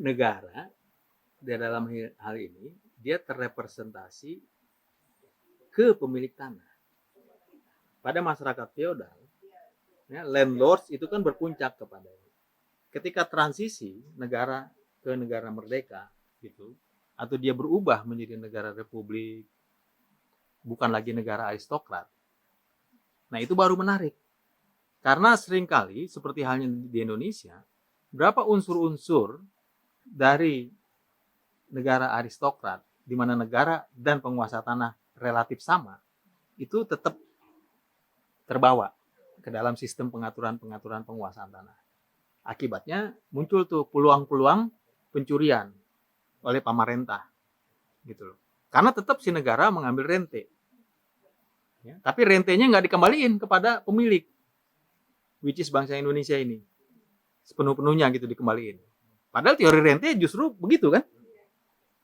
Negara di dalam hal ini dia terrepresentasi ke pemilik tanah. Pada masyarakat feodal, ya, landlords itu kan berpuncak kepada ini. Ketika transisi negara ke negara merdeka gitu, atau dia berubah menjadi negara republik, bukan lagi negara aristokrat. Nah, itu baru menarik. Karena seringkali seperti halnya di Indonesia, berapa unsur-unsur dari negara aristokrat, di mana negara dan penguasa tanah relatif sama, itu tetap terbawa ke dalam sistem pengaturan penguasaan tanah. Akibatnya muncul tuh peluang-peluang pencurian oleh pamarentah, gitu loh. Karena tetap si negara mengambil rente, ya, tapi rentenya nggak dikembaliin kepada pemilik, which is bangsa Indonesia ini, sepenuh-penuhnya gitu dikembaliin. Padahal teori rente justru begitu kan,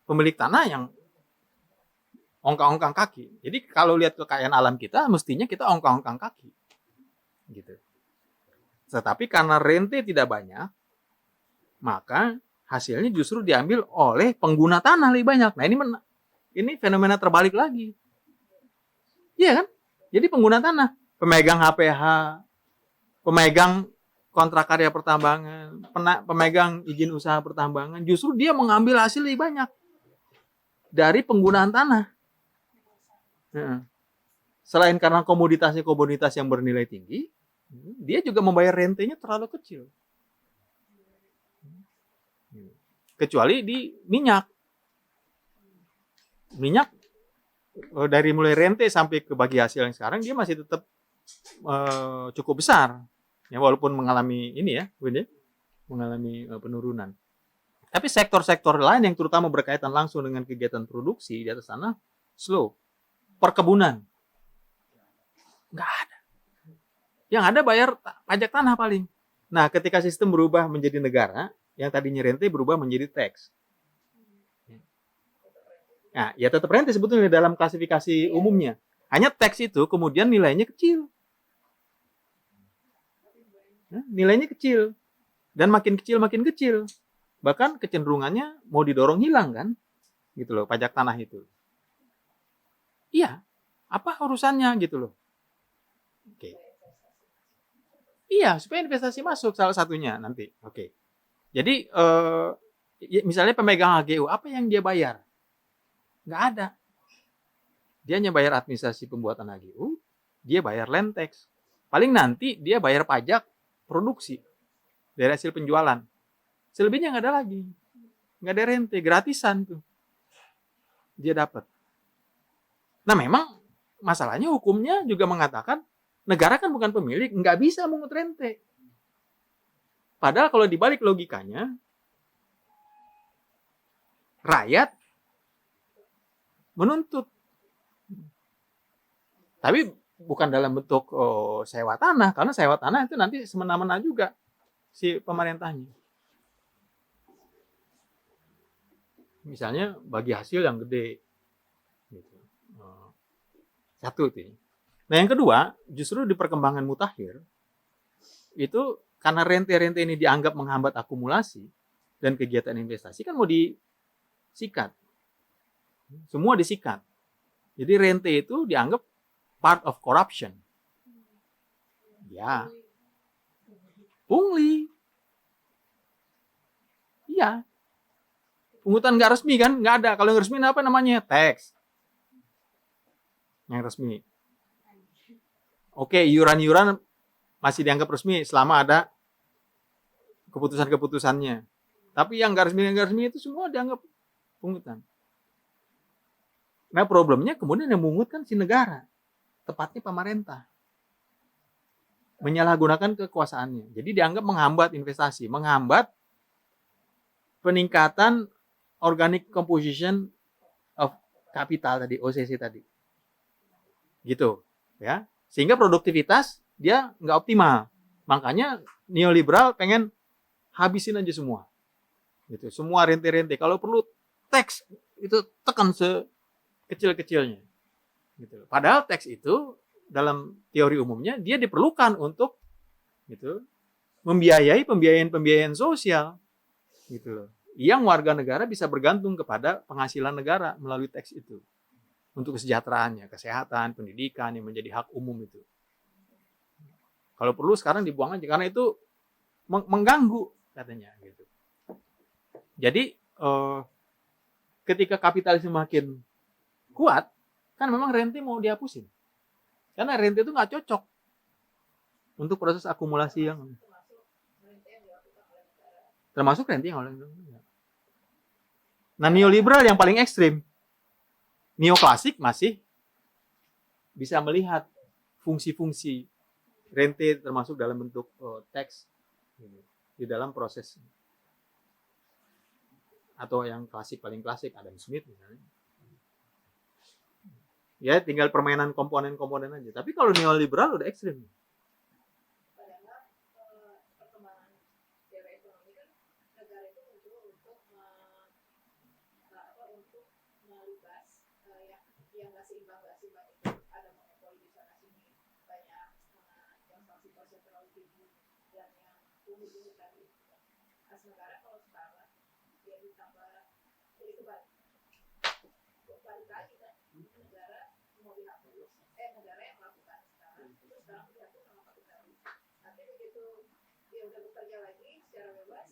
pemilik tanah yang ongkang-ongkang kaki. Jadi kalau lihat kekayaan alam kita, mestinya kita ongkang-ongkang kaki, gitu. Tetapi karena rente tidak banyak, maka hasilnya justru diambil oleh pengguna tanah lebih banyak. Nah, ini fenomena terbalik lagi. Iya kan? Jadi pengguna tanah, pemegang HPH, pemegang kontrak karya pertambangan, pemegang izin usaha pertambangan, justru dia mengambil hasil lebih banyak dari penggunaan tanah. Selain karena komoditasnya komoditas yang bernilai tinggi, dia juga membayar rentenya terlalu kecil. Kecuali di minyak. Minyak dari mulai rente sampai ke bagi hasil yang sekarang dia masih tetap cukup besar. Ya, walaupun mengalami ini ya, Win, ya, mengalami penurunan. Tapi sektor-sektor lain yang terutama berkaitan langsung dengan kegiatan produksi di atas sana slow. Perkebunan nggak ada. Yang ada bayar pajak tanah paling. Nah, ketika sistem berubah menjadi negara, yang tadinya rente berubah menjadi tax. Nah, ya tetap rente sebetulnya dalam klasifikasi umumnya. Hanya tax itu kemudian nilainya kecil. Nilainya kecil. Dan makin kecil. Bahkan kecenderungannya mau didorong hilang kan? Gitu loh, pajak tanah itu. Iya, apa urusannya gitu loh. Oke. Iya, supaya investasi masuk salah satunya nanti. Oke. Jadi misalnya pemegang HGU, apa yang dia bayar? Nggak ada. Dia hanya bayar administrasi pembuatan HGU, dia bayar land tax. Paling nanti dia bayar pajak produksi dari hasil penjualan. Selebihnya nggak ada lagi. Nggak ada rente, gratisan tuh. Dia dapat. Nah, memang masalahnya hukumnya juga mengatakan negara kan bukan pemilik, nggak bisa mengut rente. Padahal kalau dibalik logikanya, rakyat menuntut. Tapi bukan dalam bentuk sewa tanah, karena sewa tanah itu nanti semena-mena juga si pemerintahnya. Misalnya bagi hasil yang gede. Gitu. Satu itu. Nah, yang kedua, justru di perkembangan mutakhir, itu karena rente-rente ini dianggap menghambat akumulasi dan kegiatan investasi, kan mau disikat. Semua disikat. Jadi rente itu dianggap part of corruption. Ya. Pungli. Iya. Pungutan nggak resmi kan? Nggak ada. Kalau yang resmi apa namanya? Tax. Yang resmi. Oke, iuran-iuran masih dianggap resmi selama ada keputusan-keputusannya. Tapi yang nggak resmi itu semua dianggap pungutan. Nah, problemnya kemudian yang mungut kan si negara. Tepatnya pemerintah. Menyalahgunakan kekuasaannya. Jadi dianggap menghambat investasi, menghambat peningkatan organic composition of capital tadi, OCC tadi. Gitu, ya. Sehingga produktivitas dia nggak optimal. Makanya neoliberal pengen habisin aja semua. Gitu. Semua rente-rente. Kalau perlu tax itu tekan sekecil-kecilnya. Gitu. Padahal tax itu dalam teori umumnya dia diperlukan untuk gitu membiayai pembiayaan sosial gitu loh. Yang warga negara bisa bergantung kepada penghasilan negara melalui tax itu. Untuk kesejahteraannya, kesehatan, pendidikan yang menjadi hak umum itu. Kalau perlu sekarang dibuang aja karena itu mengganggu katanya gitu. Jadi ketika kapitalisme makin kuat, kan memang rente mau dihapusin. Karena rente itu nggak cocok untuk proses akumulasi yang termasuk rente yang oleh. Nah, neoliberal yang paling ekstrim. Neoklasik masih bisa melihat fungsi-fungsi rente termasuk dalam bentuk tax di dalam proses. Atau yang klasik, paling klasik, Adam Smith misalnya. Ya, tinggal permainan komponen-komponen aja. Tapi kalau neoliberal udah ekstrim. Padahal perkembangan teori ekonomi kan negara itu muncul untuk melibas yang nggak seimbang itu ada monopoli di sana sini banyak yang sanksi pasar terlalu tinggi dan yang tumbuh tadi. As negara kalau sekarang dia ditambah jadi kebalik lagi kan negara mau dihapus negara yang melakukan sekarang terus sekarang dihapus sama kapitalis tapi begitu dia udah bekerja lagi secara bebas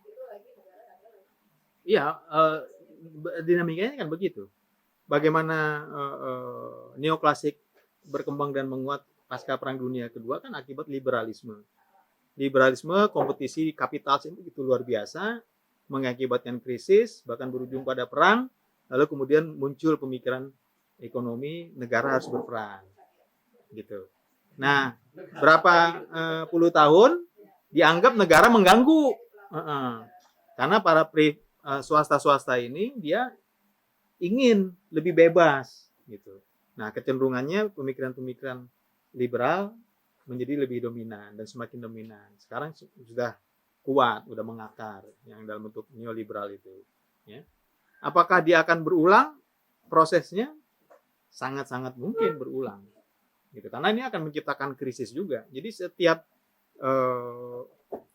itu lagi negara ada lagi. Iya, dinamikanya kan begitu. Bagaimana neoklasik berkembang dan menguat pasca Perang Dunia Kedua kan akibat liberalisme. Liberalisme, kompetisi kapital itu begitu luar biasa, mengakibatkan krisis, bahkan berujung pada perang, lalu kemudian muncul pemikiran ekonomi, negara harus berperan. Gitu. Nah, berapa puluh tahun dianggap negara mengganggu. Karena para swasta-swasta ini dia ingin lebih bebas gitu. Nah, kecenderungannya pemikiran-pemikiran liberal menjadi lebih dominan dan semakin dominan. Sekarang sudah kuat, sudah mengakar yang dalam bentuk neoliberal itu, ya. Apakah dia akan berulang prosesnya? Sangat-sangat mungkin berulang. Gitu. Karena ini akan menciptakan krisis juga. Jadi setiap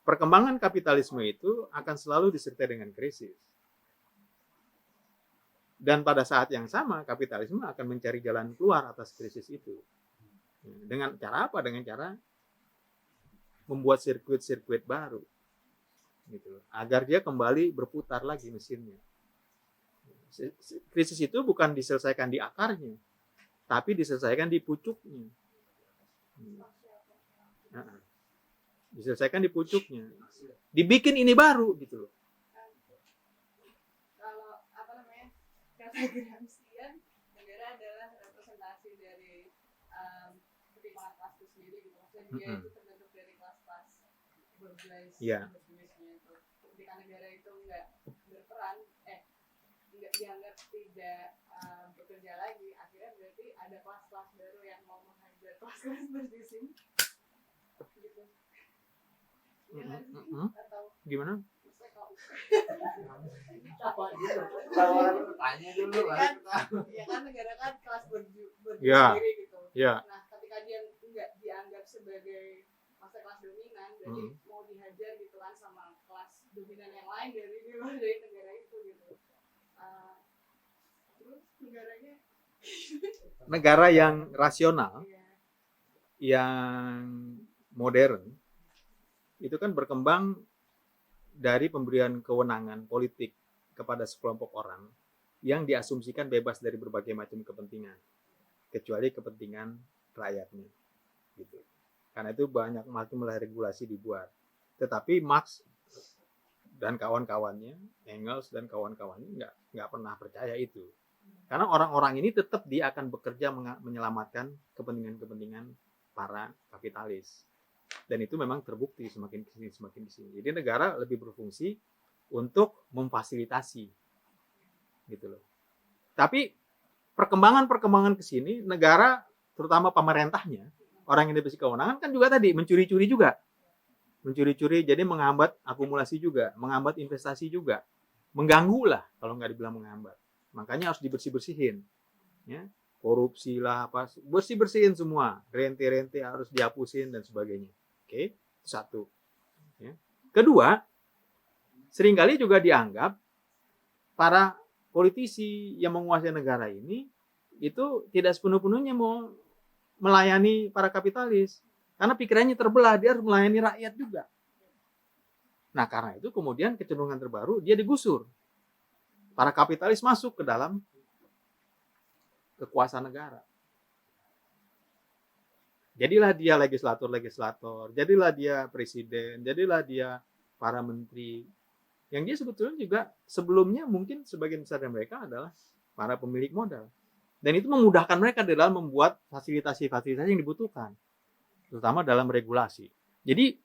perkembangan kapitalisme itu akan selalu disertai dengan krisis. Dan pada saat yang sama, kapitalisme akan mencari jalan keluar atas krisis itu. Dengan cara apa? Dengan cara membuat sirkuit-sirkuit baru. Gitu. Agar dia kembali berputar lagi mesinnya. Krisis itu bukan diselesaikan di akarnya, tapi diselesaikan di pucuknya. Diselesaikan di pucuknya. Dibikin ini baru gitu loh. Kalau kategori negara klasifikasi dari pertimbangan kelas itu sendiri gitu. Maksudnya dia itu terbentuk dari kelas-kelas bourgeois, Iya. bourgeoisnya itu. Ketika negara itu nggak berperan, nggak dianggap tidak bekerja lagi, akhirnya berarti ada kelas-kelas baru yang mau menghajar kelas-kelas bourgeois ini. Gitu. Iya nggak sih? Atau Gimana? maksudnya kalau Apa gitu? Kalau orang tanya dulu kan, baru ya kan negara kan kelas bourgeois Iya. sendiri gitu. Ya. Nah, ketika dia nggak dianggap sebagai masa kelas dominan, berarti mau dihajar gitu kan sama kelas dominan yang lain dari di luar dari negara itu gitu. Terus negaranya, Negara yang rasional, ya, yang modern, itu kan berkembang dari pemberian kewenangan politik kepada sekelompok orang yang diasumsikan bebas dari berbagai macam kepentingan, kecuali kepentingan rakyatnya. Gitu. Karena itu banyak macam regulasi dibuat. Tetapi Marx dan kawan-kawannya, Engels dan kawan-kawannya nggak pernah percaya itu. Karena orang-orang ini tetap dia akan bekerja menyelamatkan kepentingan-kepentingan para kapitalis. Dan itu memang terbukti semakin ke sini. Jadi negara lebih berfungsi untuk memfasilitasi gitu loh. Tapi perkembangan ke sini negara terutama pemerintahnya, orang yang diberi kewenangan kan juga tadi mencuri-curi juga. Mencuri-curi jadi menghambat akumulasi juga, menghambat investasi juga. Mengganggu lah kalau nggak dibilang menghambat. Makanya harus dibersih-bersihin. Ya. Korupsi lah apa, bersih-bersihin semua. Rente-rente harus dihapusin dan sebagainya. Oke, itu satu. Ya. Kedua, seringkali juga dianggap para politisi yang menguasai negara ini itu tidak sepenuh-penuhnya mau melayani para kapitalis. Karena pikirannya terbelah, dia harus melayani rakyat juga. Nah, karena itu kemudian kecenderungan terbaru, dia digusur. Para kapitalis masuk ke dalam kekuasaan negara. Jadilah dia legislator, jadilah dia presiden, jadilah dia para menteri. Yang dia sebetulnya juga sebelumnya mungkin sebagian besar dari mereka adalah para pemilik modal. Dan itu memudahkan mereka dalam membuat fasilitasi-fasilitasi yang dibutuhkan. Terutama dalam regulasi. Jadi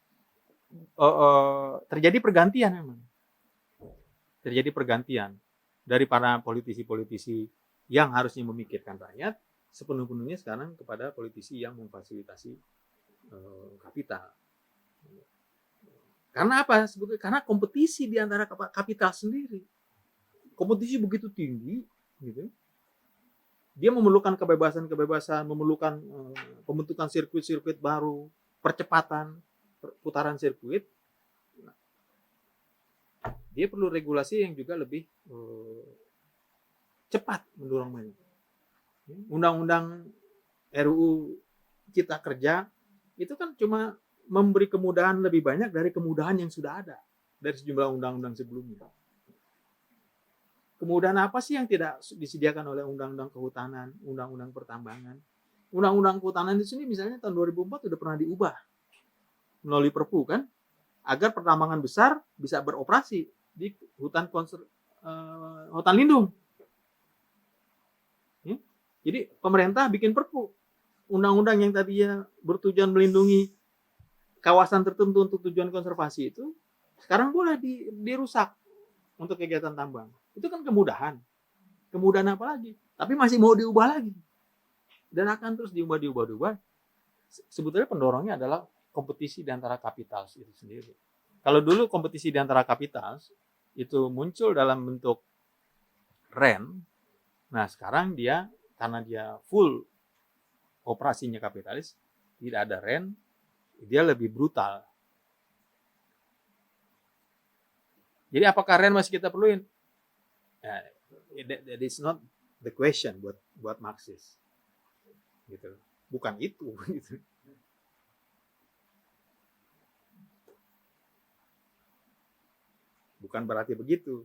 terjadi pergantian memang. Terjadi pergantian dari para politisi-politisi yang harusnya memikirkan rakyat, sepenuh-penuhnya sekarang kepada politisi yang memfasilitasi kapital. Karena apa? Sebetulnya karena kompetisi di antara kapital sendiri. Kompetisi begitu tinggi, gitu. Dia memerlukan kebebasan, memerlukan pembentukan sirkuit-sirkuit baru, percepatan putaran sirkuit. Dia perlu regulasi yang juga lebih cepat mendorong maju. Undang-undang RUU Cipta Kerja itu kan cuma memberi kemudahan lebih banyak dari kemudahan yang sudah ada dari sejumlah undang-undang sebelumnya. Kemudahan apa sih yang tidak disediakan oleh undang-undang kehutanan, undang-undang pertambangan? Undang-undang kehutanan di sini misalnya tahun 2004 sudah pernah diubah melalui Perpu kan, agar pertambangan besar bisa beroperasi di hutan lindung. Jadi pemerintah bikin Perpu, undang-undang yang tadinya bertujuan melindungi kawasan tertentu untuk tujuan konservasi itu sekarang boleh dirusak untuk kegiatan tambang. Itu kan kemudahan. Kemudahan apa lagi? Tapi masih mau diubah lagi. Dan akan terus diubah. Sebetulnya pendorongnya adalah kompetisi di antara kapital itu sendiri. Kalau dulu kompetisi di antara kapital itu muncul dalam bentuk rent, nah sekarang dia karena dia full operasinya kapitalis, tidak ada rent, dia lebih brutal. Jadi apakah rent masih kita perluin? That is not the question buat Marxist. Gitu. Bukan itu gitu. Bukan berarti begitu.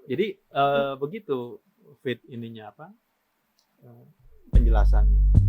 Jadi begitu fit ininya apa? Penjelasannya.